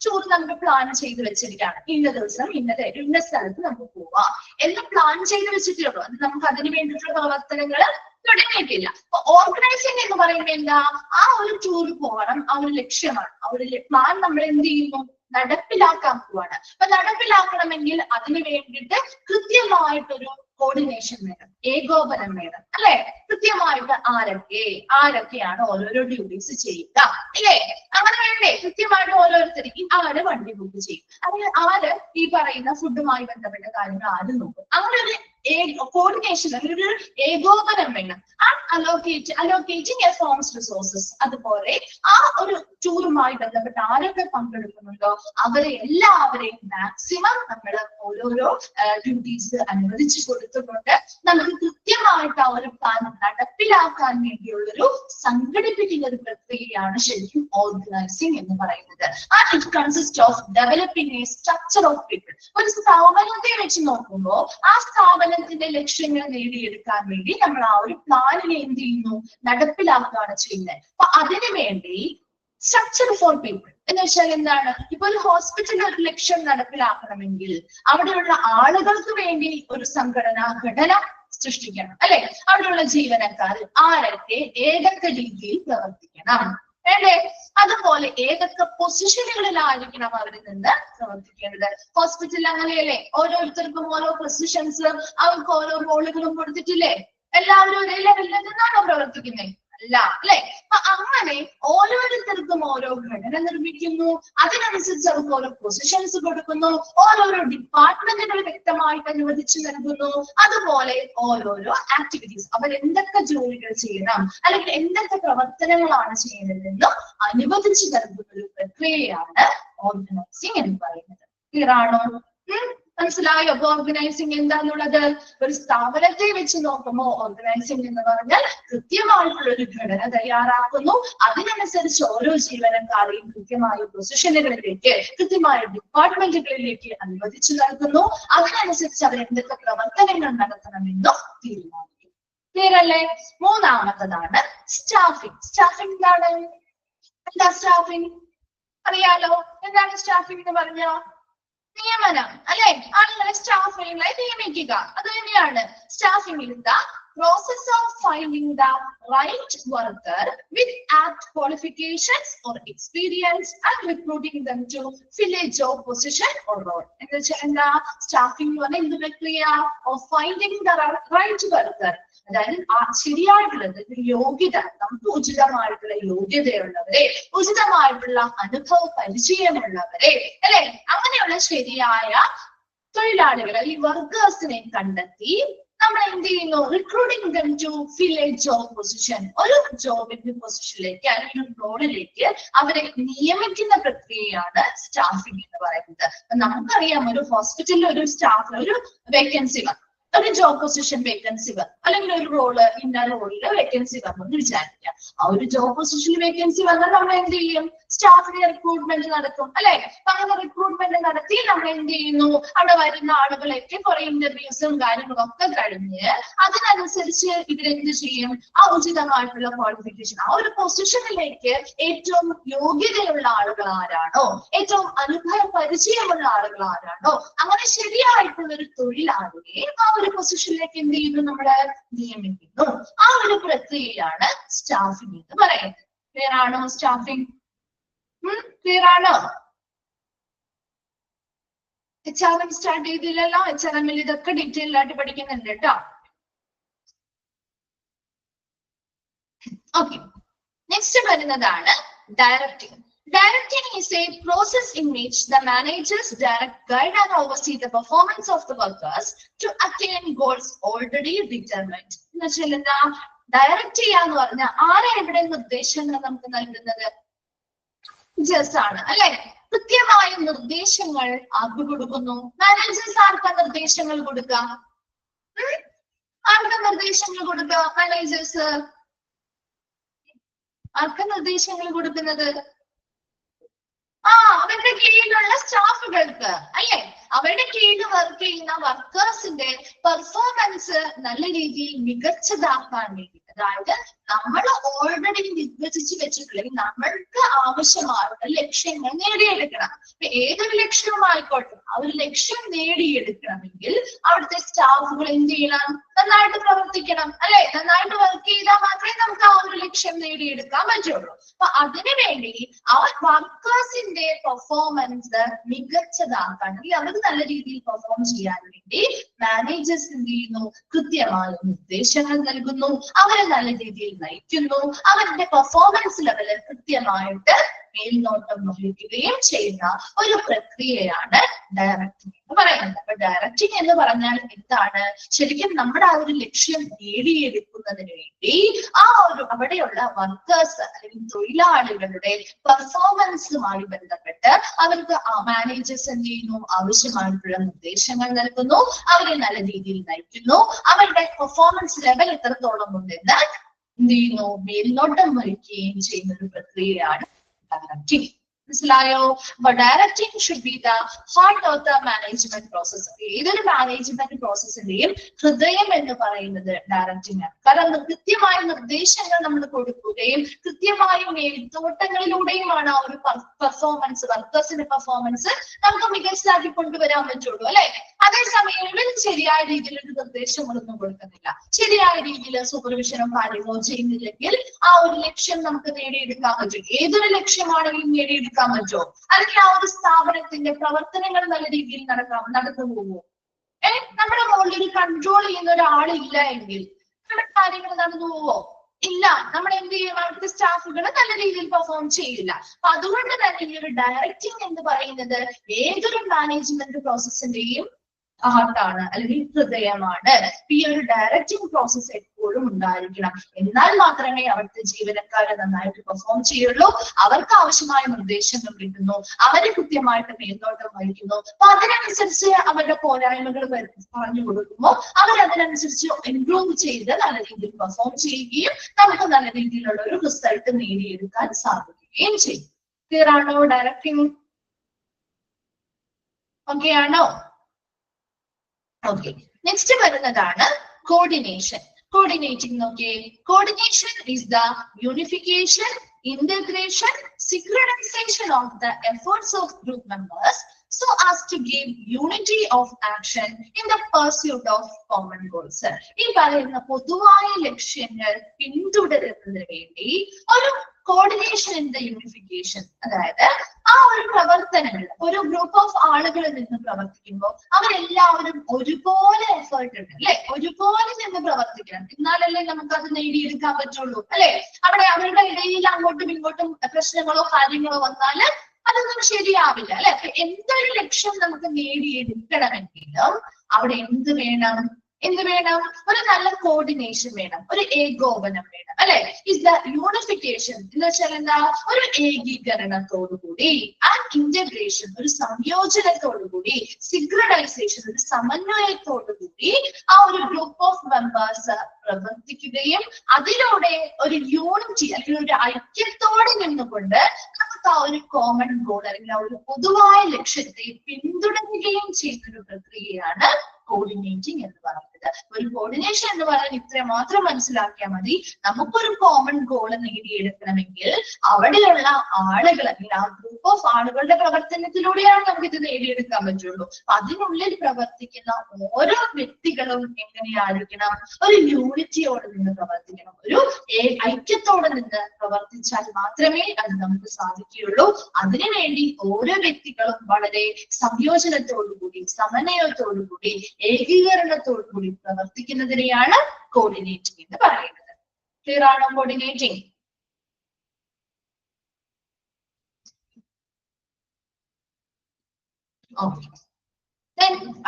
ടൂർ നമുക്ക് പ്ലാൻ ചെയ്ത് വെച്ചിരിക്കുകയാണ്. ഇന്ന ദിവസം ഇന്ന സ്ഥലത്ത് നമുക്ക് പോവാം എന്ന് പ്ലാൻ ചെയ്ത് വെച്ചിട്ടുള്ളൂ. അത് നമുക്ക് അതിന് വേണ്ടിയിട്ടുള്ള പ്രവർത്തനങ്ങൾ തുടങ്ങിയിട്ടില്ല. അപ്പൊ ഓർഗനൈസിംഗ് എന്ന് പറയുമ്പോൾ എന്താ? ആ ഒരു ടൂർ പോകണം, ആ ഒരു ലക്ഷ്യമാണ്. ആ ഒരു പ്ലാൻ നമ്മൾ എന്ത് ചെയ്യുന്നു? നടപ്പിലാക്കാൻ പോവാണ്. അപ്പൊ നടപ്പിലാക്കണമെങ്കിൽ അതിന് വേണ്ടിയിട്ട് കൃത്യമായിട്ടൊരു കോർഡിനേഷൻ വേണം, ഏകോപനം വേണം അല്ലെ. കൃത്യമായിട്ട് ആരൊക്കെയാണ് ഓരോരോ ഡ്യൂട്ടീസ് ചെയ്യുക അല്ലേ? അങ്ങനെ വേണ്ടേ? കൃത്യമായിട്ട് ഓരോരുത്തർക്ക് ആര് വണ്ടി ബുക്ക് ചെയ്യും, അല്ലെങ്കിൽ ആര് ഈ പറയുന്ന ഫുഡുമായി ബന്ധപ്പെട്ട കാര്യങ്ങൾ ആര് നോക്കും. അങ്ങനെ ഒരു കോർഡിനേഷൻ അല്ലെങ്കിൽ ഒരു ഏകോപനം വേണം. Allocating A forms resources. അതുപോലെ ആ ഒരു ടൂറുമായി ബന്ധപ്പെട്ട് ആരൊക്കെ പങ്കെടുക്കുന്നുണ്ടോ അവരെ എല്ലാവരെയും മാക്സിമം നമ്മൾ ഓരോരോ ഡ്യൂട്ടീസ് അനുവദിച്ചു കൊടുത്തുകൊണ്ട് നമുക്ക് കൃത്യമായിട്ട് ആ ഒരു പ്ലാൻ നടപ്പിലാക്കാൻ വേണ്ടിയുള്ളൊരു സംഘടിപ്പിക്കുന്ന ഒരു പ്രക്രിയയാണ് ശരിക്കും ഓർഗനൈസിംഗ് എന്ന് പറയുന്നത്. And it consist of developing A structure of people. ഒരു സ്ഥാപനത്തെ വെച്ച് നോക്കുമ്പോൾ ആ സ്ഥാപനത്തിന്റെ ലക്ഷ്യങ്ങൾ നേടിയെടുക്കാൻ വേണ്ടി നമ്മൾ ആ ഒരു പ്ലാനിനെ എന്ത് ചെയ്യുന്നു? നടപ്പിലാക്കുകയാണ് ചെയ്യുന്നത്. അപ്പൊ അതിനു വേണ്ടി സ്ട്രക്ചർ ഫോർ പീപ്പിൾ എന്ന് വെച്ചാൽ എന്താണ്? ഇപ്പൊ ഒരു ഹോസ്പിറ്റലിൽ ഒരു ലക്ഷ്യം നടപ്പിലാക്കണമെങ്കിൽ അവിടെയുള്ള ആളുകൾക്ക് വേണ്ടി ഒരു ഘടന സൃഷ്ടിക്കണം അല്ലെ. അവിടെയുള്ള ജീവനക്കാർ ആരൊക്കെ ഏതൊക്കെ രീതിയിൽ പ്രവർത്തിക്കണം വേണ്ടേ? അതുപോലെ ഏതൊക്കെ പൊസിഷനുകളിലായിരിക്കണം അവരിൽ നിന്ന് പ്രവർത്തിക്കേണ്ടത്. ഹോസ്പിറ്റലിൽ അങ്ങനെയല്ലേ? ഓരോരുത്തർക്കും ഓരോ പൊസിഷൻസ്, അവർക്ക് ഓരോ റോളുകളും കൊടുത്തിട്ടില്ലേ? എല്ലാവരും ഒരേ ലെവലിൽ നിന്നാണോ പ്രവർത്തിക്കുന്നത്? അല്ല അല്ലെ. അപ്പൊ അങ്ങനെ ഓരോരുത്തർക്കും ഓരോ ഘടന നിർമ്മിക്കുന്നു, അതിനനുസരിച്ച് അവർക്ക് ഓരോ പൊസിഷൻസ് കൊടുക്കുന്നു, ഓരോരോ ഡിപ്പാർട്ട്മെന്റുകൾ വ്യക്തമായിട്ട് അനുവദിച്ചു നൽകുന്നു. അതുപോലെ ഓരോരോ ആക്ടിവിറ്റീസ് അവർ എന്തൊക്കെ ജോലികൾ ചെയ്യണം അല്ലെങ്കിൽ എന്തൊക്കെ പ്രവർത്തനങ്ങളാണ് ചെയ്യുന്നതെന്നും അനുവദിച്ചു നൽകുന്ന ഒരു പ്രക്രിയയാണ് ഓർഗനൈസിംഗ് എന്ന് പറയുന്നത്. ക്ലിയർ ആണോ? മനസ്സിലായോ? അപ്പൊ ഓർഗനൈസിംഗ് എന്താന്നുള്ളത്? ഒരു സ്ഥാപനത്തെ വെച്ച് നോക്കുമ്പോൾ ഓർഗനൈസിംഗ് എന്ന് പറഞ്ഞാൽ കൃത്യമായിട്ടുള്ള ഒരു ഘടന തയ്യാറാക്കുന്നു, അതിനനുസരിച്ച് ഓരോ ജീവനക്കാരെയും കൃത്യമായ പൊസിഷനുകളിലേക്ക്, കൃത്യമായ ഡിപ്പാർട്ട്മെന്റുകളിലേക്ക് അനുവദിച്ചു നൽകുന്നു, അതിനനുസരിച്ച് അവർ എന്തൊക്കെ പ്രവർത്തനങ്ങൾ നടത്തണമെന്നും തീരുമാനിക്കും. ക്ലിയർ അല്ലേ? മൂന്നാമത്തതാണ് സ്റ്റാഫിംഗ്. സ്റ്റാഫിംഗ് എന്താണ്? എന്താ സ്റ്റാഫിംഗ്? അറിയാലോ. എന്താണ് സ്റ്റാഫിംഗ് എന്ന് പറഞ്ഞാ? നിയമനം അല്ലെ. ആളുകളെ സ്റ്റാഫുകളെ നിയമിക്കുക, അത് തന്നെയാണ് staffing. Is the process of finding the right worker with apt qualifications or experience and recruiting them to fill a job position or role. എന്ന് വെച്ചാൽ എന്താ? സ്റ്റാഫിംഗ് എന്ന് പറഞ്ഞാൽ എന്ത് പ്രക്രിയ? Of finding the right worker, അതായത് ശരിയായിട്ടുള്ളത് യോഗ്യത, നമുക്ക് ഉചിതമായിട്ടുള്ള യോഗ്യതയുള്ളവരെ, ഉചിതമായിട്ടുള്ള അനുഭവ പരിചയമുള്ളവരെ അല്ലെ, അങ്ങനെയുള്ള ശരിയായ തൊഴിലാളികളെ ഈ വർക്കേഴ്സിനെ കണ്ടെത്തി നമ്മൾ എന്ത് ചെയ്യുന്നു? Recruiting them to fill a job position. ഒരു ജോബിന്റെ പൊസിഷനിലേക്ക് അല്ലെങ്കിൽ ഒരു റോളിലേക്ക് അവരെ നിയമിക്കുന്ന പ്രക്രിയയാണ് സ്റ്റാഫിംഗ് എന്ന് പറയുന്നത്. നമുക്കറിയാം, ഒരു ഹോസ്പിറ്റലിൽ ഒരു സ്റ്റാഫ് ഒരു വേക്കൻസി വന്നു, ഒരു ജോബ് പൊസിഷൻ വേക്കൻസി വന്നു, അല്ലെങ്കിൽ ഒരു റോള് ഇന്ന റോളില് വേക്കൻസി വന്നു എന്ന് വിചാരിക്കാം. ആ ഒരു ജോബ് പൊസിഷനിൽ വേക്കൻസി വന്നാൽ നമ്മൾ എന്ത് ചെയ്യും? സ്റ്റാഫിനെ റിക്രൂട്ട്മെന്റ് നടത്തും അല്ലെ. അങ്ങനെ റിക്രൂട്ട്മെന്റ് നടത്തി നമ്മൾ എന്ത് ചെയ്യുന്നു? അവിടെ വരുന്ന ആളുകളൊക്കെ കുറെ ഇന്റർവ്യൂസും കാര്യങ്ങളും ഒക്കെ കഴിഞ്ഞ് അതിനനുസരിച്ച് ഇവരെന്ത് ചെയ്യും? ആ ഉചിതമായിട്ടുള്ള ക്വാളിഫിക്കേഷൻ, ആ ഒരു പൊസിഷനിലേക്ക് ഏറ്റവും യോഗ്യതയുള്ള ആളുകൾ ആരാണോ, ഏറ്റവും അനുഭവ പരിചയമുള്ള ആളുകൾ ആരാണോ, അങ്ങനെ ശരിയായിട്ടുള്ള ഒരു തൊഴിലാളിയെ ആ ഒരു പൊസിഷനിലേക്ക് എന്ത് ചെയ്യുന്നു? നമ്മള് നിയമിക്കുന്നു. ആ ഒരു പ്രക്രിയയാണ് സ്റ്റാഫിംഗ് എന്ന് പറയുന്നത്. ക്ലിയർ ആണോ? സ്റ്റാഫിംഗ് ക്ലിയർ ആണോ? HRM സ്റ്റാർട്ട് ചെയ്തില്ലല്ലോ. HRM ഇതൊക്കെ ഡീറ്റെയിൽ ആയിട്ട് പഠിക്കുന്നുണ്ട് കേട്ടോ. ഓക്കെ, നെക്സ്റ്റ് വരുന്നതാണ് directing. Directing is a process in which the managers direct, guide and oversee the performance of the workers to attain goals already determined. എന്നുവെച്ചാൽ എന്താ direct ചെയ്യാന്ന് പറഞ്ഞാൽ ആരെ എവിടെ നിർദ്ദേശങ്ങൾ നമുക്ക് നൽകുന്നത്? ജസ്റ്റ് ആണ് അല്ലെ. കൃത്യമായ നിർദ്ദേശങ്ങൾ ആർക്ക് കൊടുക്കുന്നു? മാനേജേഴ്സ് ആർക്കാ നിർദ്ദേശങ്ങൾ കൊടുക്കുക? ആർക്കാ നിർദ്ദേശങ്ങൾ കൊടുക്കുക? മാനേജേഴ്സ് ആർക്കാ നിർദ്ദേശങ്ങൾ കൊടുക്കുന്നത്? അവരുടെ കീഴിലുള്ള സ്റ്റാഫുകൾക്ക് അല്ലെ. അവരുടെ കീഴിൽ വർക്ക് ചെയ്യുന്ന വർക്കേഴ്സിന്റെ പെർഫോമൻസ് നല്ല രീതിയിൽ മികച്ചതാക്കാൻ വേണ്ടി, അതായത് നമ്മൾ ഓൾറെഡി നിർവചിച്ചു വെച്ചിട്ടുള്ള നമ്മൾക്ക് ആവശ്യമായുള്ള ലക്ഷ്യങ്ങൾ നേടിയെടുക്കണം. ഏതൊരു ലക്ഷ്യവുമായിക്കോട്ടെ ആ ഒരു ലക്ഷ്യം നേടിയെടുക്കണമെങ്കിൽ അവിടുത്തെ സ്റ്റാഫുകൾ എന്ത് ചെയ്യണം? നന്നായിട്ട് പ്രവർത്തിക്കണം അല്ലെ. നന്നായിട്ട് വർക്ക് ചെയ്താൽ മാത്രമേ നമുക്ക് ആ ഒരു ലക്ഷ്യം നേടിയെടുക്കാൻ പറ്റുള്ളൂ. അപ്പൊ അതിനുവേണ്ടി ആ വർക്കേഴ്സിന്റെ പെർഫോമൻസ് മികച്ചതാക്കാൻ, അല്ലെങ്കിൽ അവർക്ക് നല്ല രീതിയിൽ പെർഫോം ചെയ്യാൻ വേണ്ടി മാനേജേഴ്സ് എന്ത് ചെയ്യുന്നു? കൃത്യമായ നിർദ്ദേശങ്ങൾ നൽകുന്നു, അവരെ നല്ല രീതിയിൽ നയിക്കുന്നു, അവരുടെ പെർഫോമൻസ് ലെവല് കൃത്യമായിട്ട് മേൽനോട്ടം വഹിക്കുകയും ചെയ്യുന്ന ഒരു പ്രക്രിയയാണ് ഡയറക്റ്റിംഗ് എന്ന് പറയുന്നത്. അപ്പൊ ഡയറക്റ്റിംഗ് എന്ന് പറഞ്ഞാൽ എന്താണ്? ശരിക്കും നമ്മുടെ ആ ഒരു ലക്ഷ്യം നേടിയെടുക്കുന്നതിന് വേണ്ടി ആ ഒരു അവിടെയുള്ള വർക്കേഴ്സ് അല്ലെങ്കിൽ തൊഴിലാളികളുടെ പെർഫോമൻസുമായി ബന്ധപ്പെട്ട് അവർക്ക് മാനേജേഴ്സ് എന്ത് ചെയ്യുന്നു? ആവശ്യമായിട്ടുള്ള നിർദ്ദേശങ്ങൾ നൽകുന്നു, അവരെ നല്ല രീതിയിൽ നയിക്കുന്നു, അവരുടെ പെർഫോമൻസ് ലെവൽ എത്രത്തോളം ഉണ്ടെന്ന് എന്ത് ചെയ്യുന്നു? മേൽനോട്ടം വഹിക്കുകയും ചെയ്യുന്ന ഒരു പ്രക്രിയയാണ് ഡയറക്റ്റിംഗ്. മനസ്സിലായോ? അപ്പൊ directing should be the heart of the management process. ഏതൊരു മാനേജ്മെന്റ് പ്രോസസ്സിന്റെയും ഹൃദയം എന്ന് പറയുന്നത് ഡയറക്റ്റിംഗ് ആണ്. കാരണം കൃത്യമായ നിർദ്ദേശങ്ങൾ നമ്മൾ കൊടുക്കുകയും കൃത്യമായ മേൽനോട്ടങ്ങളിലൂടെയുമാണ് ആ ഒരു പെർഫോമൻസ്, വർക്കേഴ്സിന്റെ പെർഫോമൻസ് നമുക്ക് മികച്ചതാക്കി കൊണ്ടുവരാൻ പറ്റുള്ളൂ അല്ലെ. അതേസമയം ഇവർ ശരിയായ രീതിയിൽ ഒരു നിർദ്ദേശങ്ങളൊന്നും കൊടുക്കുന്നില്ല, ശരിയായ രീതിയിൽ സൂപ്പർവിഷനോ കാര്യങ്ങളോ ചെയ്യുന്നില്ലെങ്കിൽ ആ ഒരു ലക്ഷ്യം നമുക്ക് നേടിയെടുക്കാൻ പറ്റും. ഏതൊരു ലക്ഷ്യമാണെങ്കിലും നേടിയെടുക്കാൻ പറ്റുമോ? അല്ലെങ്കിൽ ആ ഒരു സ്ഥാപനത്തിന്റെ പ്രവർത്തനങ്ങൾ നല്ല രീതിയിൽ നടന്നു പോകുമോ? നമ്മുടെ മുകളിൽ ഒരു കൺട്രോൾ ചെയ്യുന്ന ഒരാളില്ല എങ്കിൽ നമ്മുടെ കാര്യങ്ങൾ നടന്നു പോവോ? ഇല്ല. നമ്മൾ എന്ത് ചെയ്യും? അവിടുത്തെ സ്റ്റാഫുകൾ നല്ല രീതിയിൽ പെർഫോം ചെയ്യില്ല. അപ്പൊ അതുകൊണ്ട് തന്നെ ഈ ഒരു ഡയറക്റ്റിംഗ് എന്ന് പറയുന്നത് ഏതൊരു മാനേജ്മെന്റ് പ്രോസസ്സിന്റെയും ഹാർട്ടാണ് അല്ലെങ്കിൽ ഹൃദയമാണ്. ഈ ഒരു ഡയറക്റ്റിംഗ് പ്രോസസ് എപ്പോഴും ഉണ്ടായിരിക്കണം. എന്നാൽ മാത്രമേ അവിടുത്തെ ജീവനക്കാരെ നന്നായിട്ട് പെർഫോം ചെയ്യുള്ളൂ. അവർക്ക് ആവശ്യമായ നിർദ്ദേശങ്ങൾ കിട്ടുന്നു, അവരെ കൃത്യമായിട്ട് മേൽനോട്ടം വഹിക്കുന്നു. അപ്പൊ അതിനനുസരിച്ച് അവരുടെ പോരായ്മകൾ പറഞ്ഞു കൊടുക്കുമ്പോൾ അവരതിനനുസരിച്ച് ഇംപ്രൂവ് ചെയ്ത് നല്ല രീതിയിൽ പെർഫോം ചെയ്യുകയും നമുക്ക് നല്ല രീതിയിലുള്ള ഒരു റിസൾട്ട് നേടിയെടുക്കാൻ സാധിക്കുകയും ചെയ്യും. ക്ലിയർ ആണോ? ഡയറക്റ്റിംഗ് ഓക്കെ ആണോ? ഓക്കെ, നെക്സ്റ്റ് വരുന്നതാണ് കോർഡിനേഷൻ. കോർഡിനേറ്റിംഗ് നോക്കിയേ. Coordination is the unification, integration, synchronization of the efforts of group members so as to give unity of action in the pursuit of common goals. ഈ പറയുന്ന പൊതുവായ ലക്ഷ്യങ്ങൾ പിന്തുടരുന്നതിന് വേണ്ടി ഒരു coordination in the unification, അതായത് ആ ഒരു പ്രവർത്തനങ്ങൾ ഒരു ഗ്രൂപ്പ് ഓഫ് ആളുകളിൽ നിന്ന് പ്രവർത്തിക്കുമ്പോൾ അവരെല്ലാവരും ഒരുപോലെ എഫേർട്ട് ഉണ്ട് അല്ലെ, ഒരുപോലെ നിന്ന് പ്രവർത്തിക്കണം. എന്നാലല്ലേ നമുക്ക് അത് നേടിയെടുക്കാൻ പറ്റുള്ളൂ അല്ലെ. അവിടെ അവരുടെ ഇടയിൽ അങ്ങോട്ടും ഇങ്ങോട്ടും പ്രശ്നങ്ങളോ കാര്യങ്ങളോ വന്നാല് അതൊന്നും ശരിയാവില്ല അല്ലെ. അപ്പൊ എന്തൊരു ലക്ഷ്യം നമുക്ക് നേടിയെടുക്കണമെങ്കിലും അവിടെ എന്ത് വേണം? ഒരു നല്ല കോർഡിനേഷൻ വേണം, ഒരു ഏകോപനം വേണം അല്ലെ. ഇസ് ദ യൂണിഫിക്കേഷൻ എന്ന് വെച്ചാൽ എന്താ? ഒരു ഏകീകരണത്തോടുകൂടി, ആൻഡ് ഇന്റഗ്രേഷൻ ഒരു സംയോജനത്തോടുകൂടി, സിങ്ക്രണൈസേഷൻ ഒരു സമന്വയത്തോടുകൂടി ആ ഒരു ഗ്രൂപ്പ് ഓഫ് മെമ്പേഴ്സ് പ്രവർത്തിക്കുകയും അതിലൂടെ ഒരു യൂണിറ്റി അല്ലെങ്കിൽ ഒരു ഐക്യത്തോടെ നിന്നുകൊണ്ട് നമുക്ക് ആ ഒരു കോമൺ ഗോൾ അല്ലെങ്കിൽ ആ ഒരു പൊതുവായ ലക്ഷ്യത്തെ പിന്തുടരുകയും ചെയ്യുന്ന ഒരു പ്രക്രിയയാണ് കോർഡിനേറ്റിംഗ് എന്ന് പറയുന്നത്. പറയുന്നത്. ഒരു കോർഡിനേഷൻ എന്ന് പറയാൻ ഇത്ര മാത്രം മനസ്സിലാക്കിയാൽ മതി. നമുക്കൊരു കോമൺ ഗോൾ നേടിയെടുക്കണമെങ്കിൽ അവിടെയുള്ള ആളുകൾ അല്ലെങ്കിൽ ആ ഗ്രൂപ്പ് ഓഫ് ആളുകളുടെ പ്രവർത്തനത്തിലൂടെയാണ് നമുക്ക് ഇത് നേടിയെടുക്കാൻ പറ്റുള്ളൂ. അതിനുള്ളിൽ പ്രവർത്തിക്കുന്ന ഓരോ വ്യക്തികളും എങ്ങനെയായിരിക്കണം? ഒരു യൂണിറ്റിയോടെ നിന്ന് പ്രവർത്തിക്കണം, ഒരു ഐക്യത്തോടെ നിന്ന് പ്രവർത്തിച്ചാൽ മാത്രമേ അത് നമുക്ക് സാധിക്കുകയുള്ളൂ. അതിനുവേണ്ടി ഓരോ വ്യക്തികളും വളരെ സംയോജനത്തോടുകൂടി, സമന്വയത്തോടുകൂടി, ഏകീകരണത്തോടുകൂടി പ്രവർത്തിക്കുന്നതിനെയാണ് കോർഡിനേറ്റിംഗ് എന്ന് പറയുന്നത്. ക്ലിയർ ആണോ കോർഡിനേറ്റിംഗ്? ഓക്കെ.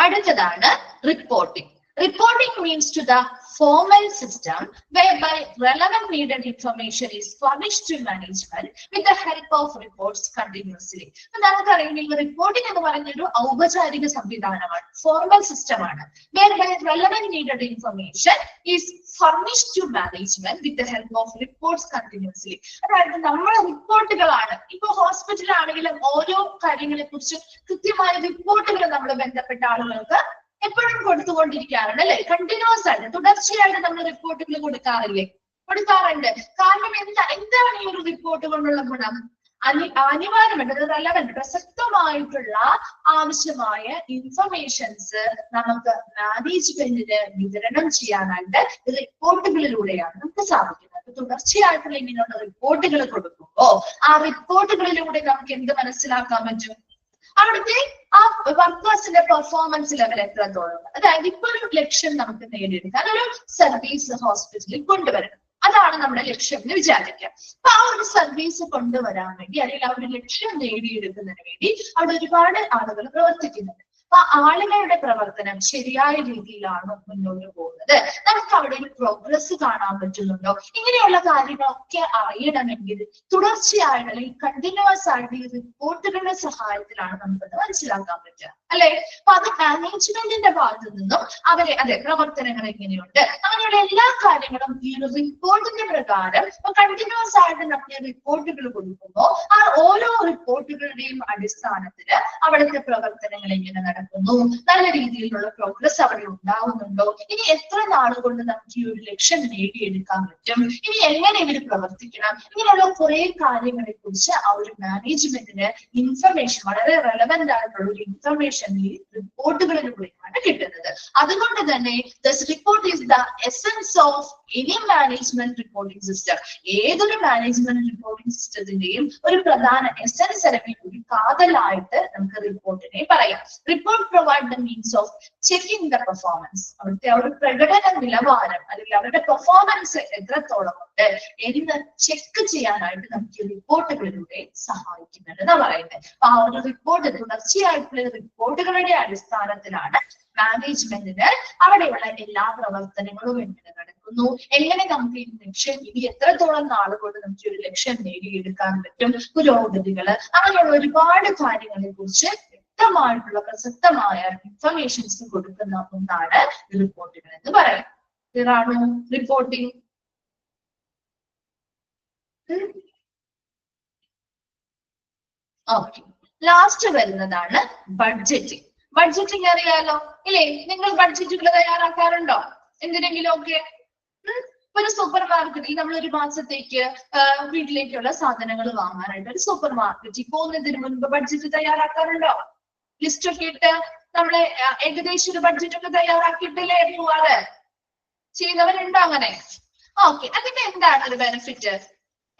അടുത്തതാണ് reporting. Reporting means to the formal system whereby relevant needed information is furnished to management with the help of reports continuously. നമുക്കറിയാം റിപ്പോർട്ടിംഗ് എന്ന് പറയുന്ന ഒരു ഔപചാരിക സംവിധാനമാണ്, ഫോർമൽ സിസ്റ്റം ആണ്. whereby relevant needed information is furnished to management with the help of reports continuously. അതായത് നമ്മുടെ റിപ്പോർട്ടുകളാണ്, ഇപ്പൊ ഹോസ്പിറ്റൽ ആണെങ്കിലും ഓരോ കാര്യങ്ങളെ കുറിച്ച് കൃത്യമായ റിപ്പോർട്ടുകൾ നമ്മൾ ബന്ധപ്പെട്ട ആളുകൾക്ക് എപ്പോഴും കൊടുത്തുകൊണ്ടിരിക്കാറുണ്ട് അല്ലെ? കണ്ടിന്യൂസ് ആയിട്ട് തുടർച്ചയായിട്ട് നമ്മൾ റിപ്പോർട്ടുകൾ കൊടുക്കാറുണ്ട്. കാരണം എന്താണ് ഈ ഒരു റിപ്പോർട്ട് കൊണ്ടുള്ള ഗുണം? അനിവാര്യമായിട്ട് റെലവന്റ് പ്രസക്തമായിട്ടുള്ള ആവശ്യമായ ഇൻഫർമേഷൻസ് നമുക്ക് മാനേജ്മെന്റിന് വിതരണം ചെയ്യാനായിട്ട് റിപ്പോർട്ടുകളിലൂടെയാണ് നമുക്ക് സാധിക്കുന്നത്. തുടർച്ചയായിട്ടുള്ള ഇങ്ങനെയുള്ള റിപ്പോർട്ടുകൾ കൊടുക്കുമ്പോ ആ റിപ്പോർട്ടുകളിലൂടെ നമുക്ക് എന്ത് മനസ്സിലാക്കാൻ പറ്റും? അവിടുത്തെ ആ വർക്കേഴ്സിന്റെ പെർഫോമൻസ് ലെവൽ എത്രത്തോളം, അതായത് ഇപ്പൊ ഒരു ലക്ഷ്യം നമുക്ക് നേടിയെടുക്കാൻ ഒരു സർവീസ് ഹോസ്പിറ്റലിൽ കൊണ്ടുവരണം, അതാണ് നമ്മുടെ ലക്ഷ്യം എന്ന് വിചാരിക്കുക. അപ്പൊ ആ ഒരു സർവീസ് കൊണ്ടുവരാൻ വേണ്ടി അല്ലെങ്കിൽ ആ ഒരു ലക്ഷ്യം നേടിയെടുക്കുന്നതിന് വേണ്ടി അവിടെ ഒരുപാട് ആളുകൾ പ്രവർത്തിക്കുന്നുണ്ട്. അപ്പൊ ആളുകളുടെ പ്രവർത്തനം ശരിയായ രീതിയിലാണോ മുന്നോട്ട് പോകുന്നത്? നമുക്ക് അവിടെ ഒരു പ്രോഗ്രസ് കാണാൻ പറ്റുന്നുണ്ടോ? ഇങ്ങനെയുള്ള കാര്യങ്ങളൊക്കെ അറിയണമെങ്കിൽ തുടർച്ചയായിട്ട് അല്ലെങ്കിൽ കണ്ടിന്യൂസ് ആയിട്ട് ഈ റിപ്പോർട്ടുകളുടെ സഹായത്തിലാണ് നമുക്കത് മനസ്സിലാക്കാൻ പറ്റുക അല്ലെ? അപ്പൊ അത് മാനേജ്മെന്റിന്റെ ഭാഗത്തു നിന്നും അവരെ പ്രവർത്തനങ്ങൾ എങ്ങനെയുണ്ട് അങ്ങനെയുള്ള എല്ലാ കാര്യങ്ങളും ഈ റിപ്പോർട്ടിന്റെ പ്രകാരം കണ്ടിന്യൂസ് ആയിട്ട് നമ്മൾ റിപ്പോർട്ടുകൾ കൊടുക്കുമ്പോൾ ആ ഓരോ റിപ്പോർട്ടുകളുടെയും അടിസ്ഥാനത്തിൽ അവിടുത്തെ പ്രവർത്തനങ്ങൾ എങ്ങനെ നടക്കുന്നു, നല്ല രീതിയിലുള്ള പ്രോഗ്രസ് അവിടെ ഉണ്ടാവുന്നുണ്ടോ, ഇനി എത്ര നാളുകൊണ്ട് നമുക്ക് ഈ ഒരു ലക്ഷ്യം നേടിയെടുക്കാൻ പറ്റും, ഇനി എങ്ങനെ ഇവർ പ്രവർത്തിക്കണം, ഇങ്ങനെയുള്ള കുറെ കാര്യങ്ങളെ കുറിച്ച് ആ ഒരു മാനേജ്മെന്റിന് ഇൻഫർമേഷൻ, വളരെ റെലവെന്റ് ആയിട്ടുള്ള ഒരു ഇൻഫർമേഷൻ ഈ റിപ്പോർട്ടുകളിലൂടെയാണ് കിട്ടുന്നത്. അതുകൊണ്ട് തന്നെ this report is the essence of any management reporting system. ഏതൊരു മാനേജ്മെന്റ് റിപ്പോർട്ടിംഗ് സിസ്റ്റത്തിന്റെയും ഒരു പ്രധാന എസൻസ് അല്ലെങ്കിൽ ഒരു കാതലായിട്ട് നമുക്ക് റിപ്പോർട്ടിനെ പറയാം. Report provide the means of checking the performance. അവിടുത്തെ ഒരു പ്രകടന നിലവാരം അല്ലെങ്കിൽ അവരുടെ പെർഫോമൻസ് എത്രത്തോളം ഉണ്ട് എന്ന് ചെക്ക് ചെയ്യാനായിട്ട് നമുക്ക് റിപ്പോർട്ടുകളിലൂടെ സഹായിക്കുന്നുണ്ട് പറയുന്നത്. അപ്പൊ ആ ഒരു റിപ്പോർട്ട് തുടർച്ചയായിട്ടുള്ള റിപ്പോർട്ടുകളുടെ അടിസ്ഥാനത്തിലാണ് മാനേജ്മെന്റിന് അവിടെയുള്ള എല്ലാ പ്രവർത്തനങ്ങളും എങ്ങനെ നടക്കുന്നു, എങ്ങനെ നമുക്ക് ഈ ലക്ഷ്യം ഇനി എത്രത്തോളം നാളുകൊണ്ട് നമുക്ക് ഒരു ലക്ഷ്യം നേടിയെടുക്കാൻ പറ്റും, പുരോഗതികള്, അങ്ങനെയുള്ള ഒരുപാട് കാര്യങ്ങളെ കുറിച്ച് വ്യക്തമായിട്ടുള്ള പ്രസക്തമായ ഇൻഫർമേഷൻസ് കൊടുക്കുന്ന ഒന്നാണ് റിപ്പോർട്ടുകൾ എന്ന് പറയുന്നത്. ഇതാണോ റിപ്പോർട്ടിംഗ്? ഓക്കെ. ലാസ്റ്റ് വരുന്നതാണ് ബഡ്ജറ്റിംഗ്. ബഡ്ജറ്റിംഗ് അറിയാലോ ഇല്ലേ? നിങ്ങൾ ബഡ്ജറ്റുകൾ തയ്യാറാക്കാറുണ്ടോ എന്തിനെങ്കിലും ഒക്കെ? ഒരു സൂപ്പർ മാർക്കറ്റിൽ നമ്മൾ ഒരു മാസത്തേക്ക് വീട്ടിലേക്കുള്ള സാധനങ്ങൾ വാങ്ങാനായിട്ട് ഒരു സൂപ്പർ മാർക്കറ്റിൽ പോകുന്നതിന് മുൻപ് ബഡ്ജറ്റ് തയ്യാറാക്കാറുണ്ടോ? ലിസ്റ്റ് ഒക്കെ ഇട്ട് നമ്മളെ ഏകദേശം ഒരു ബഡ്ജറ്റ് ഒക്കെ തയ്യാറാക്കിയിട്ടില്ലേ പോവാറ്? ചെയ്യുന്നവരുണ്ടോ അങ്ങനെ? ഓക്കെ. അതിന്റെ എന്താണ് ഒരു ബെനിഫിറ്റ്?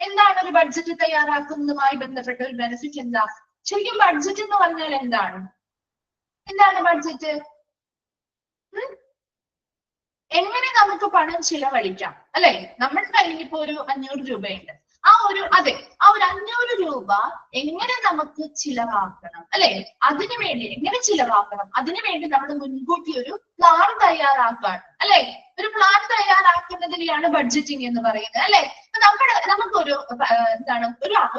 എന്താണ് ഒരു ബഡ്ജറ്റ് തയ്യാറാക്കുന്നതുമായി ബന്ധപ്പെട്ട ഒരു ബെനിഫിറ്റ്? എന്താ ശരിക്കും ബഡ്ജറ്റ് എന്ന് പറഞ്ഞാൽ എന്താണ് ബഡ്ജറ്റ്? എങ്ങനെ നമുക്ക് പണം ചിലവഴിക്കാം അല്ലെ? നമ്മുടെ കയ്യിൽ ഇപ്പൊ ഒരു 500 രൂപയുണ്ട്. ആ ഒരു 500 രൂപ എങ്ങനെ നമുക്ക് ചിലവാക്കണം അല്ലെ? എങ്ങനെ ചിലവാക്കണം അതിനു വേണ്ടി നമ്മൾ മുൻകൂട്ടി ഒരു പ്ലാൻ തയ്യാറാക്കുകയാണ് അല്ലെ? ഒരു പ്ലാൻ തയ്യാറാക്കുന്നതിനെയാണ് ബഡ്ജറ്റിംഗ് എന്ന് പറയുന്നത് അല്ലെ? നമുക്കൊരു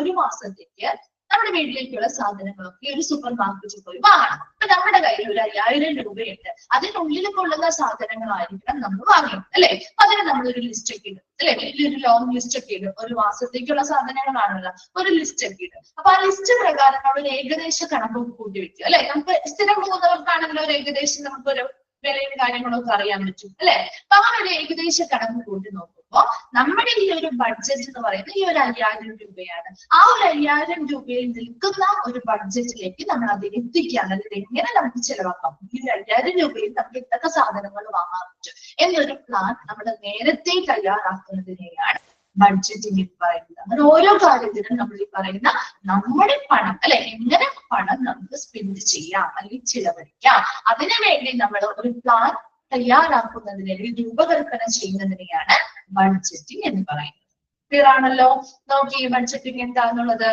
ഒരു മാസത്തേക്ക് നമ്മുടെ വീട്ടിലേക്കുള്ള സാധനങ്ങളൊക്കെ ഒരു സൂപ്പർ മാർക്കറ്റിൽ പോയി വാങ്ങണം. അപ്പൊ നമ്മുടെ കയ്യിൽ ഒരു 5000 രൂപയുണ്ട്. അതിനുള്ളിൽ കൊള്ളുന്ന സാധനങ്ങളായിരിക്കണം നമ്മൾ വാങ്ങും അല്ലെ? അപ്പൊ അതിന് നമ്മളൊരു ലിസ്റ്റ് ഒക്കെ ഇടും അല്ലെ? വലിയൊരു ലോങ് ലിസ്റ്റ് ഒക്കെ ഇടും. ഒരു മാസത്തേക്കുള്ള സാധനങ്ങളാണല്ലോ, ഒരു ലിസ്റ്റ് ഒക്കെ ഇടും. അപ്പൊ ആ ലിസ്റ്റ് പ്രകാരം നമ്മൾ ഏകദേശ കണക്കൊക്കെ കൂട്ടി വെക്കും അല്ലെ? നമുക്ക് സ്ഥിരം പോകുന്നവർക്കാണെങ്കിൽ ഒരു ഏകദേശം നമുക്കൊരു വിലയും കാര്യങ്ങളും ഒക്കെ അറിയാൻ പറ്റും അല്ലെ. അപ്പൊ ആ ഒരു ഏകദേശ കണക്ക് കൂട്ടി നോക്കുമ്പോ നമ്മുടെ ഈ ഒരു ബഡ്ജറ്റ് എന്ന് പറയുന്നത് ഈ ഒരു 5000 രൂപയാണ്. ആ ഒരു 5000 രൂപയിൽ നിൽക്കുന്ന ഒരു ബഡ്ജറ്റിലേക്ക് നമ്മൾ അത് എത്തിക്കുകയാണ്. അല്ലെങ്കിൽ എങ്ങനെ നമുക്ക് ചെലവാക്കാം, ഈ 5000 രൂപയിൽ നമുക്ക് എന്തൊക്കെ സാധനങ്ങൾ വാങ്ങാൻ പറ്റും എന്നൊരു പ്ലാൻ നമ്മൾ നേരത്തെ തയ്യാറാക്കുന്നതിനെയാണ് ബഡ്ജറ്റിംഗ് എന്ന് പറയുന്നത്. അങ്ങനെ ഓരോ കാര്യത്തിനും നമ്മൾ ഈ പറയുന്ന നമ്മുടെ പണം അല്ലെ, എങ്ങനെ പണം നമുക്ക് സ്പെൻഡ് ചെയ്യാം അല്ലെങ്കിൽ ചിലവഴിക്കാം, അതിനു വേണ്ടി നമ്മൾ ഒരു പ്ലാൻ തയ്യാറാക്കുന്നതിനെ അല്ലെങ്കിൽ രൂപകൽപ്പന ചെയ്യുന്നതിനെയാണ് ബഡ്ജറ്റിംഗ് എന്ന് പറയുന്നത്. ക്ലിയർ ആണല്ലോ? നോക്കി ബഡ്ജറ്റിംഗ് എന്താന്നുള്ളത്.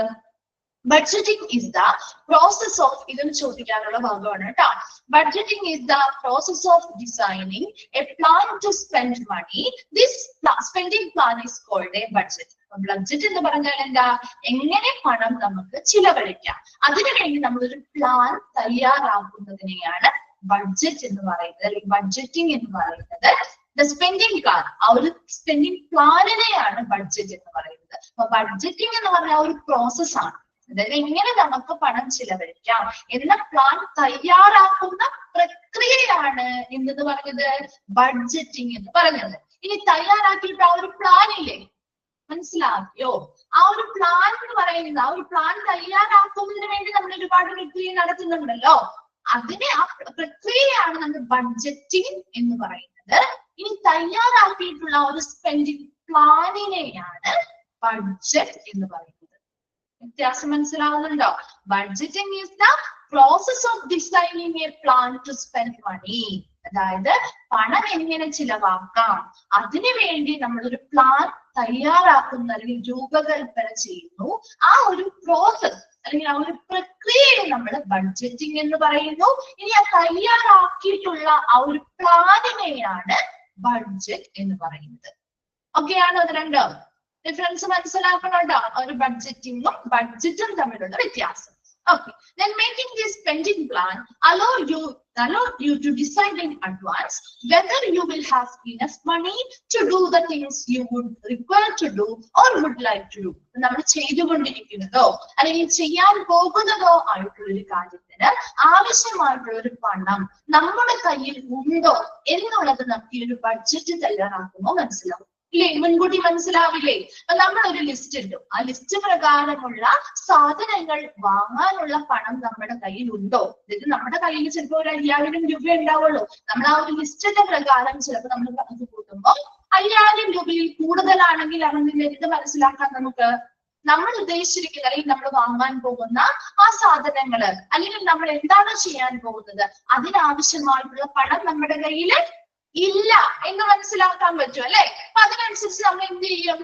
Budgeting is the process of ഇതും ചോദിക്കാനുള്ള ഭാഗമാണ് കേട്ടോ. Budgeting is the process of designing a plan to spend money. This spending plan is called a budget. Budget എന്ന് പറഞ്ഞാൽ എന്താ, എങ്ങനെ പണം നമുക്ക് ചിലവഴിക്കാം അതിനുവേണ്ടി നമ്മളൊരു പ്ലാൻ തയ്യാറാക്കുന്നതിനെയാണ് ബഡ്ജറ്റ് എന്ന് പറയുന്നത്, അല്ലെങ്കിൽ ബഡ്ജറ്റിംഗ് എന്ന് പറയുന്നത്. ദ സ്പെൻഡിങ് പ്ലാൻ, ആ ഒരു സ്പെൻഡിങ് പ്ലാനിനെയാണ് ബഡ്ജറ്റ് എന്ന് പറയുന്നത്. അപ്പൊ ബഡ്ജറ്റിംഗ് എന്ന് പറഞ്ഞ ഒരു പ്രോസസ്സാണ്. അതായത് എങ്ങനെ നമുക്ക് പണം ചിലവഴിക്കാം എന്ന പ്ലാൻ തയ്യാറാക്കുന്ന പ്രക്രിയയാണ് എന്തെന്ന് പറഞ്ഞത്, ബഡ്ജറ്റിംഗ് എന്ന് പറഞ്ഞത്. ഇനി തയ്യാറാക്കിയിട്ട് ആ ഒരു പ്ലാൻ ഇല്ലേ, മനസ്സിലാക്കിയോ? ആ ഒരു പ്ലാൻ എന്ന് പറയുന്നത്, ആ ഒരു പ്ലാൻ തയ്യാറാക്കുന്നതിന് വേണ്ടി നമ്മൾ ഒരുപാട് പ്രക്രിയ നടത്തുന്നുണ്ടല്ലോ, അതിനെ ആ പ്രക്രിയയാണ് നമ്മൾ ബഡ്ജറ്റിംഗ് എന്ന് പറയുന്നത്. ഇനി തയ്യാറാക്കിയിട്ടുള്ള ഒരു സ്പെൻഡിങ് പ്ലാനിനെയാണ് ബഡ്ജറ്റ് എന്ന് പറയുന്നത്. വ്യത്യാസം മനസ്സിലാവുന്നുണ്ടോ? Budgeting is the process of designing a plan to spend money. അതായത് പണം എങ്ങനെ ചിലവാക്കാം അതിനു വേണ്ടി നമ്മളൊരു പ്ലാൻ തയ്യാറാക്കുന്ന അല്ലെങ്കിൽ രൂപകൽപ്പന ചെയ്യുന്നു. ആ ഒരു പ്രോസസ് അല്ലെങ്കിൽ ആ ഒരു പ്രക്രിയയെ നമ്മൾ ബഡ്ജറ്റിംഗ് എന്ന് പറയുന്നു. ഇനി ആ തയ്യാറാക്കിയിട്ടുള്ള ആ ഒരു പ്ലാനിനെയാണ് ബഡ്ജറ്റ് എന്ന് പറയുന്നത്. ഓക്കെ ആണോ? അത് രണ്ടും ഡിഫറൻസ് മനസ്സിലാക്കണോട്ടോ, ഒരു ബഡ്ജറ്റിംഗും ബഡ്ജറ്റും തമ്മിലുള്ള വ്യത്യാസം. Okay, then making this spending plan allow you to decide in advance whether you will have enough money to do the things you would require to do or would like to do. നമ്മൾ ചെയ്തുകൊണ്ടിരിക്കുന്നതോ അല്ലെങ്കിൽ ചെയ്യാൻ പോകുന്നതോ ആയിട്ടുള്ള ഒരു കാര്യത്തിന് ആവശ്യമായിട്ടുള്ള ഒരു പണം നമ്മുടെ കയ്യിൽ ഉണ്ടോ എന്നുള്ളത് നമുക്ക് ഈ ഒരു ബഡ്ജറ്റ് തയ്യാറാക്കുമ്പോൾ മനസ്സിലാവും. ഇല്ലേ? മുൻകൂട്ടി മനസ്സിലാവില്ലേ? അപ്പൊ നമ്മൾ ഒരു ലിസ്റ്റ് ഇട്ടു, ആ ലിസ്റ്റ് പ്രകാരമുള്ള സാധനങ്ങൾ വാങ്ങാനുള്ള പണം നമ്മുടെ കയ്യിൽ ഉണ്ടോ? ഇത് നമ്മുടെ കയ്യിൽ ചിലപ്പോൾ ഒരു 5000 രൂപ ഉണ്ടാവുള്ളൂ. നമ്മൾ ആ ഒരു ലിസ്റ്റിന്റെ പ്രകാരം ചിലപ്പോൾ നമ്മൾ കണക്ക് കൂട്ടുമ്പോൾ 5000 രൂപയിൽ കൂടുതലാണെങ്കിൽ അതിന്റെ ഇത് മനസ്സിലാക്കാൻ നമുക്ക് നമ്മൾ ഉദ്ദേശിച്ചിരിക്കുന്ന അല്ലെങ്കിൽ നമ്മൾ വാങ്ങാൻ പോകുന്ന ആ സാധനങ്ങള് അല്ലെങ്കിൽ നമ്മൾ എന്താണ് ചെയ്യാൻ പോകുന്നത് അതിനാവശ്യമായിട്ടുള്ള പണം നമ്മുടെ കയ്യിൽ ഇല്ല എന്ന് മനസ്സിലാക്കാൻ പറ്റും അല്ലെ. അപ്പൊ അതിനനുസരിച്ച് നമ്മൾ എന്ത് ചെയ്യും,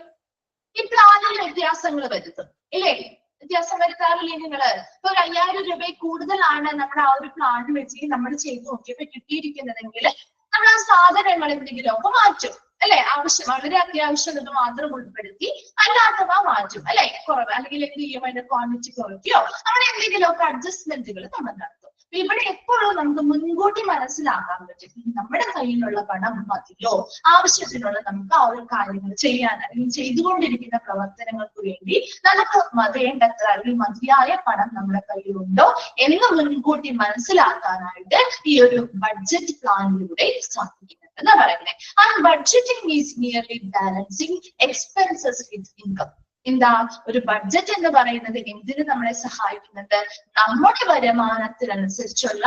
ഈ പ്ലാനിൽ വ്യത്യാസങ്ങൾ വരുത്തും ഇല്ലേ? വ്യത്യാസം വരുത്താറില്ലേ നിങ്ങള്? ഇപ്പൊ ഒരു 5000 രൂപയിൽ കൂടുതലാണ് നമ്മുടെ ആ ഒരു പ്ലാൻ വെച്ച് നമ്മൾ ചെയ്ത് നോക്കിയപ്പോ കിട്ടിയിരിക്കുന്നതെങ്കിൽ നമ്മൾ ആ സാധനങ്ങൾ എന്തെങ്കിലും ഒക്കെ മാറ്റും അല്ലെ. ആവശ്യം വളരെ അത്യാവശ്യമുള്ളത് മാത്രം ഉൾപ്പെടുത്തി അല്ലാത്തവ മാറ്റും അല്ലെ. കുറവ് അല്ലെങ്കിൽ എന്ത് ചെയ്യും, അതിന്റെ ക്വാണ്ടിറ്റി കുറയ്ക്കോ അങ്ങനെ എന്തെങ്കിലുമൊക്കെ അഡ്ജസ്റ്റ്മെന്റുകൾ നമ്മൾ നടത്തും. ഇവിടെ എപ്പോഴും നമുക്ക് മുൻകൂട്ടി മനസ്സിലാക്കാൻ പറ്റും നമ്മുടെ കയ്യിലുള്ള പണം മതിയോ, ആവശ്യത്തിനുള്ള നമുക്ക് ആ ഒരു കാര്യങ്ങൾ ചെയ്യാൻ അല്ലെങ്കിൽ ചെയ്തുകൊണ്ടിരിക്കുന്ന പ്രവർത്തനങ്ങൾക്ക് വേണ്ടി നമുക്ക് വേണ്ടത്ര അല്ലെങ്കിൽ മതിയായ പണം നമ്മുടെ കയ്യിലുണ്ടോ എന്ന് മുൻകൂട്ടി മനസ്സിലാക്കാനായിട്ട് ഈ ഒരു ബഡ്ജറ്റ് പ്ലാനിലൂടെ സാധിക്കുന്നുണ്ട് എന്നാ പറയുന്നത്. And budgeting is nearly balancing expenses with income. എന്താ ഒരു ബഡ്ജറ്റ് എന്ന് പറയുന്നത് എന്തിന് നമ്മളെ സഹായിക്കുന്നുണ്ട്, നമ്മുടെ വരുമാനത്തിനനുസരിച്ചുള്ള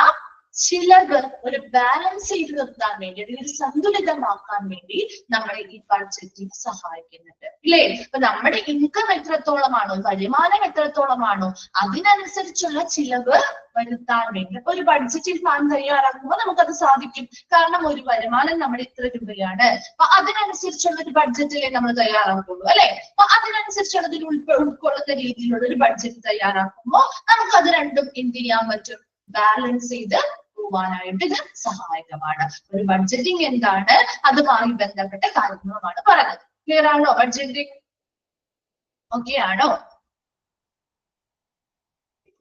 ചിലവ് ഒരു ബാലൻസ് ചെയ്ത് നിർത്താൻ വേണ്ടി അല്ലെങ്കിൽ സന്തുലിതമാക്കാൻ വേണ്ടി നമ്മളെ ഈ ബഡ്ജറ്റിംഗ് സഹായിക്കുന്നുണ്ട് ഇല്ലേ. അപ്പൊ നമ്മുടെ ഇൻകം എത്രത്തോളമാണോ, വരുമാനം എത്രത്തോളമാണോ അതിനനുസരിച്ചുള്ള ചിലവ് വരുത്താൻ വേണ്ടി അപ്പൊ ഒരു ബഡ്ജറ്റിംഗ് പ്ലാൻ തയ്യാറാക്കുമ്പോൾ നമുക്കത് സാധിക്കും. കാരണം ഒരു വരുമാനം നമ്മുടെ ഇത്ര രൂപയാണ്, അപ്പൊ അതിനനുസരിച്ചുള്ള ഒരു ബഡ്ജറ്റിലെ നമ്മൾ തയ്യാറാക്കുള്ളൂ അല്ലെ. അപ്പൊ അതിനനുസരിച്ചുള്ളതിൽ ഉൾക്കൊള്ളുന്ന രീതിയിലുള്ള ഒരു ബഡ്ജറ്റ് തയ്യാറാക്കുമ്പോൾ നമുക്ക് അത് രണ്ടും എന്ത് ചെയ്യാൻ പറ്റും, ബാലൻസ് ചെയ്ത് പോവാനായിട്ട് ഇത് സഹായകമാണ്. ഒരു ബഡ്ജറ്റിംഗ് എന്താണ്, അതുമായി ബന്ധപ്പെട്ട കാര്യങ്ങളുമാണ് പറഞ്ഞത്. ക്ലിയർ ആണോ? ബഡ്ജറ്റിംഗ് ഓക്കെ ആണോ?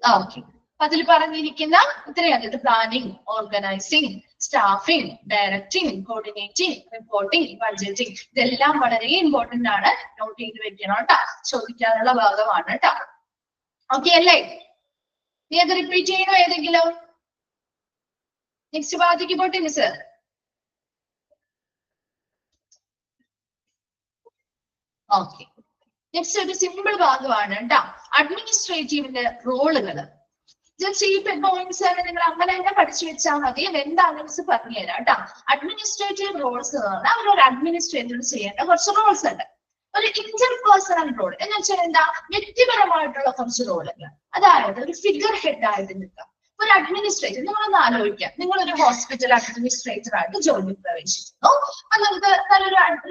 ഓക്കെ. അതിൽ പറഞ്ഞിരിക്കുന്ന ഇത്രയാണ് planning, organising, staffing, directing, coordinating, reporting, budgeting. ഇതെല്ലാം വളരെ ഇമ്പോർട്ടന്റ് ആണ്, നോട്ട് ചെയ്ത് വെക്കണം കേട്ടോ, ചോദിക്കാനുള്ള ഭാഗമാണ് കേട്ടോ. ഓക്കെ അല്ലേ? നീ അത് റിപ്പീറ്റ് ചെയ്യണോ ഏതെങ്കിലും? നെക്സ്റ്റ് ഭാഗത്തേക്ക് പോട്ടെ മിസ്. ഓക്കെ, നെക്സ്റ്റ് ഒരു സിമ്പിൾ ഭാഗമാണ് കേട്ടോ, അഡ്മിനിസ്ട്രേറ്റീവിന്റെ റോളുകൾ. ജസ്റ്റ് ഈ പോയിന്റ്സ് നിങ്ങൾ അങ്ങനെ തന്നെ പഠിച്ചു വെച്ചാൽ മതി. എന്താണ് മിസ് പറഞ്ഞു തരാം കേട്ടോ. അഡ്മിനിസ്ട്രേറ്റീവ് റോൾസ് എന്ന് പറഞ്ഞാൽ അവരൊരു അഡ്മിനിസ്ട്രേറ്റർ ചെയ്യേണ്ട കുറച്ച് റോൾസ് ഉണ്ട്. ഒരു ഇന്റർപേഴ്സണൽ റോൾ എന്ന് വെച്ചാൽ എന്താ, വ്യക്തിപരമായിട്ടുള്ള കുറച്ച് റോളുകൾ. അതായത് ഒരു ഫിഗർ ഹെഡ് ആയിട്ട് നിൽക്കാം. ഒരു അഡ്മിനിസ്ട്രേറ്റർ, നിങ്ങളൊന്ന് ആലോചിക്കാം, നിങ്ങളൊരു ഹോസ്പിറ്റൽ അഡ്മിനിസ്ട്രേറ്റർ ആയിട്ട് ജോലി പ്രവേശിക്കുന്നു. അപ്പൊ നിങ്ങൾക്ക്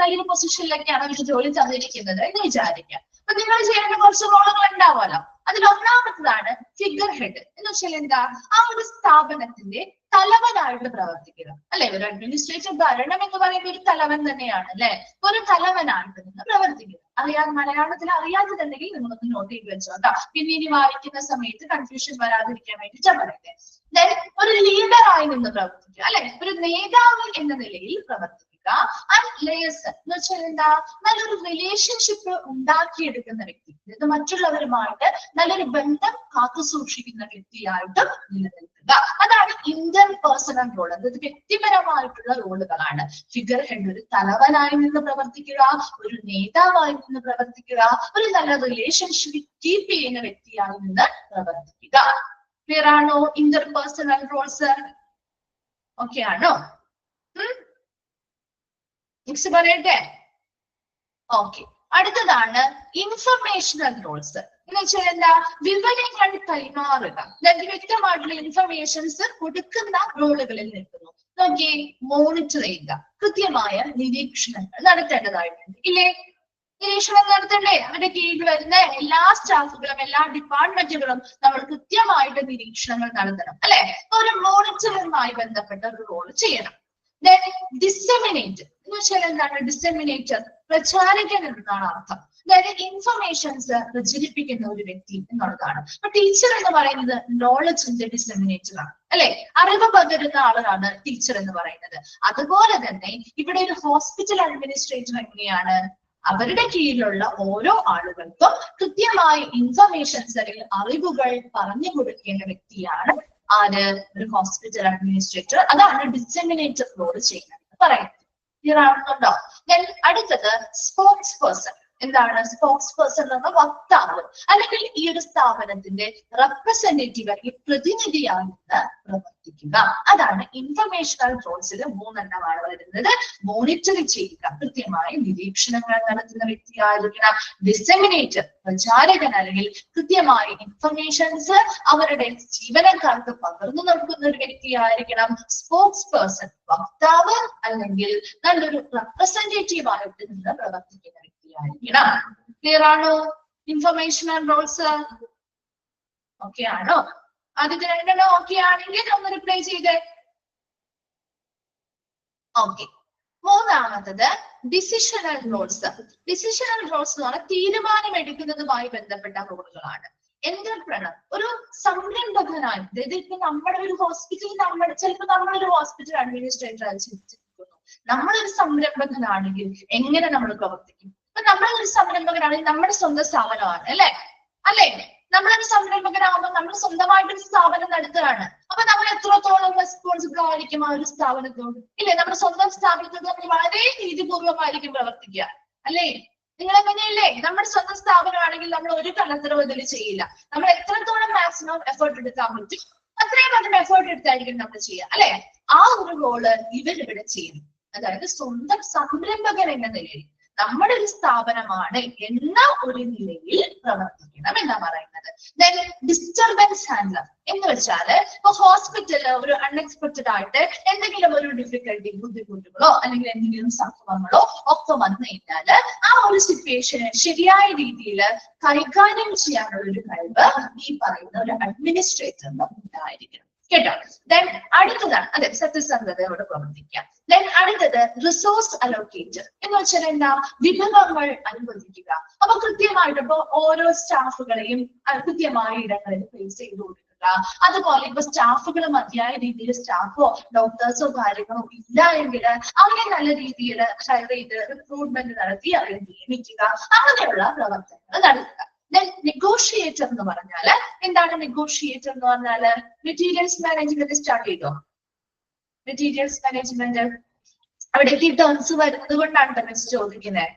നല്ലൊരു പൊസിഷനിലൊക്കെയാണ് അവർക്ക് ജോലി തന്നിരിക്കുന്നത് എന്ന് വിചാരിക്കാം. അപ്പൊ നിങ്ങൾ ചെയ്യേണ്ട കുറച്ച് റോളുകൾ ഉണ്ടാവുമല്ലോ. അതിൽ ഒന്നാമത്തതാണ് ഫിഗർ ഹെഡ് എന്ന് വെച്ചാൽ എന്താ, ആ ഒരു സ്ഥാപനത്തിന്റെ തലവനായിട്ട് പ്രവർത്തിക്കുക. അല്ലെ, ഒരു അഡ്മിനിസ്ട്രേറ്റീവ് ഭരണം എന്ന് പറയുന്ന ഒരു തലവൻ തന്നെയാണ് അല്ലെ. ഒരു തലവനായിട്ട് നിന്ന് പ്രവർത്തിക്കുക. മലയാളത്തിൽ അറിയാത്തതുണ്ടെങ്കിൽ നിങ്ങളൊന്ന് നോട്ട് ചെയ്ത് വെച്ചോ കേട്ടോ. പിന്നെ ഇനി വായിക്കുന്ന സമയത്ത് കൺഫ്യൂഷൻ വരാതിരിക്കാൻ വേണ്ടിയിട്ടാണ് പറയുന്നത്. ഒരു ലീഡറായി നിന്ന് പ്രവർത്തിക്കുക അല്ലെ, ഒരു നേതാവ് എന്ന നിലയിൽ പ്രവർത്തിക്കുക. എന്ന് വെച്ചാൽ എന്താ, നല്ലൊരു റിലേഷൻഷിപ്പ് ഉണ്ടാക്കിയെടുക്കുന്ന വ്യക്തി, ഇത് മറ്റുള്ളവരുമായിട്ട് നല്ലൊരു ബന്ധം കാത്തു സൂക്ഷിക്കുന്ന വ്യക്തിയായിട്ട് നിലനിൽക്കുക. അതാണ് ഇന്റർപേഴ്സണൽ റോൾ. അതായത് വ്യക്തിപരമായിട്ടുള്ള റോളുകളാണ്. ഫിഗർ ഹെഡ് ഒരു തലവനായി നിന്ന് പ്രവർത്തിക്കുക, ഒരു നേതാവായി നിന്ന് പ്രവർത്തിക്കുക, ഒരു നല്ല റിലേഷൻഷിപ്പ് കീപ്പ് ചെയ്യുന്ന വ്യക്തിയായി നിന്ന് പ്രവർത്തിക്കുക. ക്ലിയർ ആണോ ഇന്റർപേഴ്സണൽ റോൾസ്? ഓക്കെ ആണോ? നെക്സ്റ്റ് പറയട്ടെ. ഓക്കെ, അടുത്തതാണ് ഇൻഫർമേഷണൽ റോൾസ് എന്ന് വെച്ചാൽ എന്താ, വിവരങ്ങൾ കൈമാറുക. വ്യക്തമായിട്ടുള്ള ഇൻഫർമേഷൻസ് കൊടുക്കുന്ന റോളുകളിൽ നിൽക്കുന്നു. നോക്കിയേ, മോണിറ്റർ ചെയ്യുക, കൃത്യമായ നിരീക്ഷണങ്ങൾ നടത്തേണ്ടതായിട്ടുണ്ട് ഇല്ലേ. നിരീക്ഷണം നടത്തണ്ടേ? അവരുടെ കീഴിൽ വരുന്ന എല്ലാ സ്റ്റാഫുകളും എല്ലാ ഡിപ്പാർട്ട്മെന്റുകളും നമ്മൾ കൃത്യമായിട്ട് നിരീക്ഷണങ്ങൾ നടത്തണം അല്ലെ. ഒരു മോണിറ്ററുമായി ബന്ധപ്പെട്ട ഒരു റോൾ ചെയ്യണം. ഡിസെമിനേറ്റ് എന്ന് വെച്ചാൽ എന്താണ്, ഡിസെമിനേറ്റർ പ്രചാരകൻ എന്നാണ് അർത്ഥം. അതായത് ഇൻഫർമേഷൻസ് പ്രചരിപ്പിക്കുന്ന ഒരു വ്യക്തി എന്നുള്ളതാണ്. അപ്പൊ ടീച്ചർ എന്ന് പറയുന്നത് നോളജിന്റെ ഡിസെമിനേറ്റർ ആണ് അല്ലെ, അറിവ് പകരുന്ന ആളാണ് ടീച്ചർ എന്ന് പറയുന്നത്. അതുപോലെ തന്നെ ഇവിടെ ഒരു ഹോസ്പിറ്റൽ അഡ്മിനിസ്ട്രേറ്റർ എങ്ങനെയാണ്, അവരുടെ കീഴിലുള്ള ഓരോ ആളുകൾക്കും കൃത്യമായ ഇൻഫർമേഷൻസ് അല്ലെങ്കിൽ അറിവുകൾ പറഞ്ഞു കൊടുക്കേണ്ട വ്യക്തിയാണ് ആര്, ഒരു ഹോസ്പിറ്റൽ അഡ്മിനിസ്ട്രേറ്റർ. അതാണ് ഡിസെമിനേറ്റർ റോൾ ചെയ്യുന്നത് പറയുന്നത്. ക്ലിയർ ആവുന്നുണ്ടോ? അടുത്തത് സ്പോക്സ് പേഴ്സൺ. എന്താണ് സ്പോക്സ് പേഴ്സൺ എന്ന വക്താവ് അല്ലെങ്കിൽ ഈ ഒരു സ്ഥാപനത്തിന്റെ റെപ്രസെന്റേറ്റീവ് അല്ലെങ്കിൽ പ്രതിനിധിയായിട്ട് പ്രവർത്തിക്കുക. അതാണ് ഇൻഫർമേഷണൽ റോൾസിൽ 3 എണ്ണമാണ് വരുന്നത്. മോണിറ്റർ ചെയ്യുക, കൃത്യമായ നിരീക്ഷണങ്ങൾ നടത്തുന്ന വ്യക്തിയായിരിക്കണം. ഡിസെമിനേറ്റർ പ്രചാരകൻ അല്ലെങ്കിൽ കൃത്യമായ ഇൻഫർമേഷൻസ് അവരുടെ ജീവനക്കാർക്ക് പകർന്നു നൽകുന്ന ഒരു വ്യക്തിയായിരിക്കണം. സ്പോക്സ് പേഴ്സൺ വക്താവ് അല്ലെങ്കിൽ നല്ലൊരു റെപ്രസെന്റേറ്റീവ് ആയിട്ട് നിന്ന് പ്രവർത്തിക്കുന്ന വ്യക്തിയായിരിക്കണം. ക്ലിയർ ആണോ ഇൻഫർമേഷണൽ റോൾസ്? ഓക്കെ ആണോ? ആദ്യത്തെ 2 എണ്ണം ഓക്കെ ആണെങ്കിൽ ഒന്ന് റിപ്ലൈ ചെയ്തേ. ഓക്കെ, മൂന്നാമത്തത് ഡിസിഷണൽ റോൾസ്. ഡിസിഷണൽ റോൾസ് എന്ന് പറഞ്ഞാൽ തീരുമാനമെടുക്കുന്നതുമായി ബന്ധപ്പെട്ട റോളുകളാണ്. എന്റർപ്രണർ ഒരു സംരംഭകനായി, അതായത് ഇപ്പൊ നമ്മുടെ ഒരു ഹോസ്പിറ്റലിൽ ചിലപ്പോൾ നമ്മളൊരു ഹോസ്പിറ്റൽ അഡ്മിനിസ്ട്രേറ്റർ ചിന്തിക്കുന്നു, നമ്മളൊരു സംരംഭകനാണെങ്കിൽ എങ്ങനെ നമ്മൾ പ്രവർത്തിക്കും. ഇപ്പൊ നമ്മളൊരു സംരംഭകനാണെങ്കിൽ നമ്മുടെ സ്വന്തം സ്ഥാപനമാണ് അല്ലേ. നമ്മളൊരു സംരംഭകനാകുമ്പോൾ നമ്മൾ സ്വന്തമായിട്ടൊരു സ്ഥാപനം നടത്തുകയാണ്. അപ്പൊ നമ്മൾ എത്രത്തോളം റെസ്പോൺസിബിൾ ആയിരിക്കും ആ ഒരു സ്ഥാപനത്തോട് ഇല്ലേ. നമ്മുടെ സ്വന്തം സ്ഥാപനത്തോട് നമ്മൾ വളരെ നീതിപൂർവമായിരിക്കും പ്രവർത്തിക്കുക അല്ലേ. നിങ്ങൾ എങ്ങനെയല്ലേ, നമ്മുടെ സ്വന്തം സ്ഥാപനമാണെങ്കിൽ നമ്മൾ ഒരു കള്ളത്തരവും ഇതിൽ ചെയ്യില്ല. നമ്മൾ എത്രത്തോളം മാക്സിമം എഫേർട്ട് എടുക്കാൻ പറ്റും അത്രയും മാത്രം എഫേർട്ട് എടുത്തായിരിക്കും നമ്മൾ ചെയ്യുക അല്ലെ. ആ ഒരു റോള് ഇവരിവിടെ ചെയ്യുന്നു. അതായത് സ്വന്തം സംരംഭകൻ എന്ന നിലയിൽ നമ്മുടെ ഒരു സ്ഥാപനമാണ് എന്ന ഒരു നിലയിൽ പ്രവർത്തിക്കണം എന്നാ പറയുന്നത്. ഡിസ്റ്റർബൻസ് ഹാൻഡ്ലർ എന്ന് വെച്ചാല് ഇപ്പൊ ഹോസ്പിറ്റലിൽ ഒരു അൺഎക്സ്പെക്ടഡ് ആയിട്ട് എന്തെങ്കിലും ഒരു ഡിഫിക്കൽട്ടി, ബുദ്ധിമുട്ടുകളോ അല്ലെങ്കിൽ എന്തെങ്കിലും സംഭവങ്ങളോ ഒക്കെ വന്നു കഴിഞ്ഞാല് ആ ഒരു സിറ്റുവേഷനെ ശരിയായ രീതിയിൽ കൈകാര്യം ചെയ്യാനുള്ള ഒരു കഴിവ് ഈ പറയുന്ന ഒരു അഡ്മിനിസ്ട്രേറ്ററിന് ഉണ്ടായിരിക്കണം കേട്ടോ. ദെൻ അടുത്തതാണ് അതെ സത്യസന്ധതയോട് പ്രവർത്തിക്കാം. ദെൻ അടുത്തത് റിസോഴ്സ് അലോക്കേറ്റർ എന്ന് വെച്ചാൽ എന്താ, വിഭവങ്ങൾ അനുവദിക്കുക. അപ്പൊ കൃത്യമായിട്ട് ഇപ്പൊ ഓരോ സ്റ്റാഫുകളെയും കൃത്യമായ ഇടങ്ങളിൽ പ്ലേസ് ചെയ്ത് കൊടുക്കുക. അതുപോലെ ഇപ്പൊ സ്റ്റാഫുകൾ മതിയായ രീതിയിൽ സ്റ്റാഫോ ഡോക്ടേഴ്സോ കാര്യങ്ങളോ ഇല്ല എങ്കിൽ അവരെ നല്ല രീതിയിൽ ഹയർ ചെയ്ത് റിക്രൂട്ട്മെന്റ് നടത്തി അവരെ നിയമിക്കുക. അങ്ങനെയുള്ള പ്രവർത്തനങ്ങൾ നടത്തുക. നെഗോഷിയേറ്റർ എന്ന് പറഞ്ഞാല് എന്താണ് നെഗോഷിയേറ്റർ എന്ന് പറഞ്ഞാല്, മെറ്റീരിയൽസ് മാനേജ്മെന്റ് സ്റ്റാർട്ട് ചെയ്തോ? Materials management. അവിടേക്ക് ഈ ടേംസ് വരുന്നത് കൊണ്ടാണ് മിസ് ചോദിക്കുന്നത്.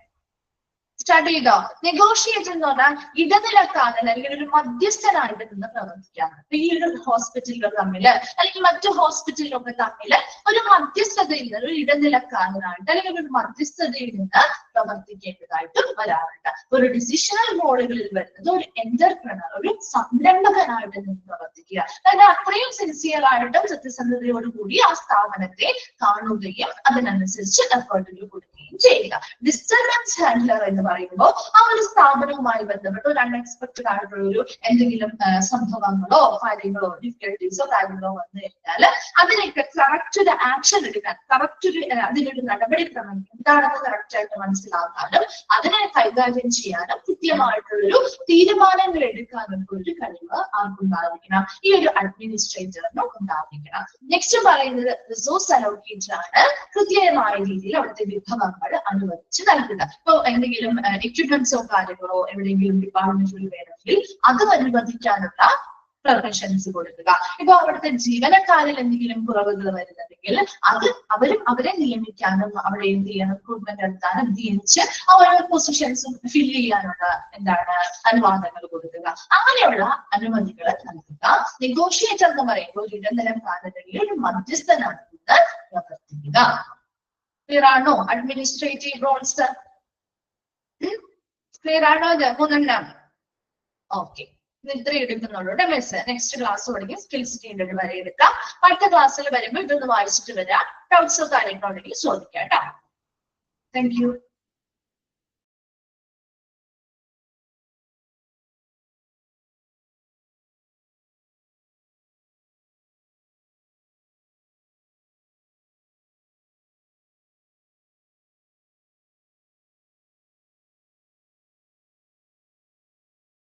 സ്റ്റാർട്ട് ചെയ്തോ? നെഗോഷിയേറ്റ് എന്ന് പറഞ്ഞാൽ ഇടനിലക്കാരൻ അല്ലെങ്കിൽ ഒരു മധ്യസ്ഥനായിട്ട് നിന്ന് പ്രവർത്തിക്കാം. ഈ ഒരു ഹോസ്പിറ്റലുകൾ തമ്മില് അല്ലെങ്കിൽ മറ്റു ഹോസ്പിറ്റലുകളൊക്കെ തമ്മില് ഒരു മധ്യസ്ഥതയിൽ നിന്ന് ഒരു ഇടനിലക്കാരനായിട്ട് അല്ലെങ്കിൽ ഒരു മധ്യസ്ഥതയിൽ നിന്ന് പ്രവർത്തിക്കേണ്ടതായിട്ട് വരാറുണ്ട്. ഒരു ഡിസിഷണൽ റോളുകളിൽ വരുന്നത് ഒരു എന്റർപ്രണർ, ഒരു സംരംഭകനായിട്ട് നിന്ന് പ്രവർത്തിക്കുക. അതായത് അത്രയും സിൻസിയർ ആയിട്ടും സത്യസന്ധതയോടുകൂടി ആ സ്ഥാപനത്തെ കാണുകയും അതിനനുസരിച്ച് എഫേർട്ടുകൾ കൊടുക്കുകയും ചെയ്യുക. ഡിസ്റ്റർബൻസ് ഹാൻഡ്ലർ എന്ന് പറയുമ്പോൾ ആ ഒരു സ്ഥാപനവുമായി ബന്ധപ്പെട്ട് ഒരു അൺഎക്സ്പെക്ടഡ് ആയിട്ടുള്ള ഒരു എന്തെങ്കിലും സംഭവങ്ങളോ കാര്യങ്ങളോ ഡിഫിക്കൽട്ടീസോ കാര്യങ്ങളോ വന്നു കഴിഞ്ഞാൽ അതിനൊക്കെ കറക്റ്റ് ഒരു ആക്ഷൻ എടുക്കാൻ, കറക്റ്റ് ഒരു അതിനൊരു നടപടിക്രമം എന്താണെന്ന് കറക്റ്റ് ആയിട്ട് മനസ്സിലാക്കാനും അതിനെ കൈകാര്യം ചെയ്യാനും കൃത്യമായിട്ടുള്ളൊരു തീരുമാനങ്ങൾ എടുക്കാനൊക്കെ ഒരു കഴിവ് ആർക്കുണ്ടായിരിക്കണം, ഈ ഒരു അഡ്മിനിസ്ട്രേറ്ററിന് ഉണ്ടായിരിക്കണം. നെക്സ്റ്റ് പറയുന്നത് റിസോഴ്സ് അലോക്കേറ്റർ ആണ്. കൃത്യമായ രീതിയിൽ അവിടുത്തെ വിഭവങ്ങൾ അനുവദിച്ച് നൽകുക. ഇപ്പൊ എന്തെങ്കിലും എക്യുപ്മെന്റ്സോ കാര്യങ്ങളോ എവിടെയെങ്കിലും ഡിപ്പാർട്ട്മെന്റിൽ വേണമെങ്കിൽ അത് അനുവദിക്കാനുള്ള പെർമിഷൻസ് കൊടുക്കുക. ഇപ്പൊ അവിടുത്തെ ജീവനക്കാരിൽ എന്തെങ്കിലും കുറവുകൾ വരുന്നുണ്ടെങ്കിൽ അവരെ നിയമിക്കാനും അവിടെ എന്ത് ചെയ്യണം, റിക്രൂട്ട്മെന്റ് നടത്താനും നിയമിച്ച് അവരുടെ പൊസിഷൻസും ഫില്ല് ചെയ്യാനുള്ള അനുവാദങ്ങൾ കൊടുക്കുക. അങ്ങനെയുള്ള അനുമതികൾ നൽകുക. നെഗോഷിയേറ്റർ എന്ന് പറയുമ്പോൾ ഒരു ഇടനിലക്കാരനെങ്കിൽ ഒരു മധ്യസ്ഥനാണെന്ന് പ്രവർത്തിക്കുക. ക്ലിയർ ആണോ? അഡ്മിനിസ്ട്രേറ്റീവ് റോൾസ് ക്ലിയർ ആണോ? ഇത് മൂന്നെണ്ണം. ഓക്കെ, ഇത്ര എടുക്കുന്നുള്ളൂ. മിസ് നെക്സ്റ്റ് ക്ലാസ് തുടങ്ങി സ്കിൽസ് ടീമിൽ വരെ എടുക്കാം. അടുത്ത ക്ലാസ്സിൽ വരുമ്പോൾ ഇതൊന്ന് വായിച്ചിട്ട് വരാം. ഡൗട്ട്സോ കാര്യങ്ങളോ ഉണ്ടെങ്കിൽ ചോദിക്കാം കേട്ടോ. Thank you.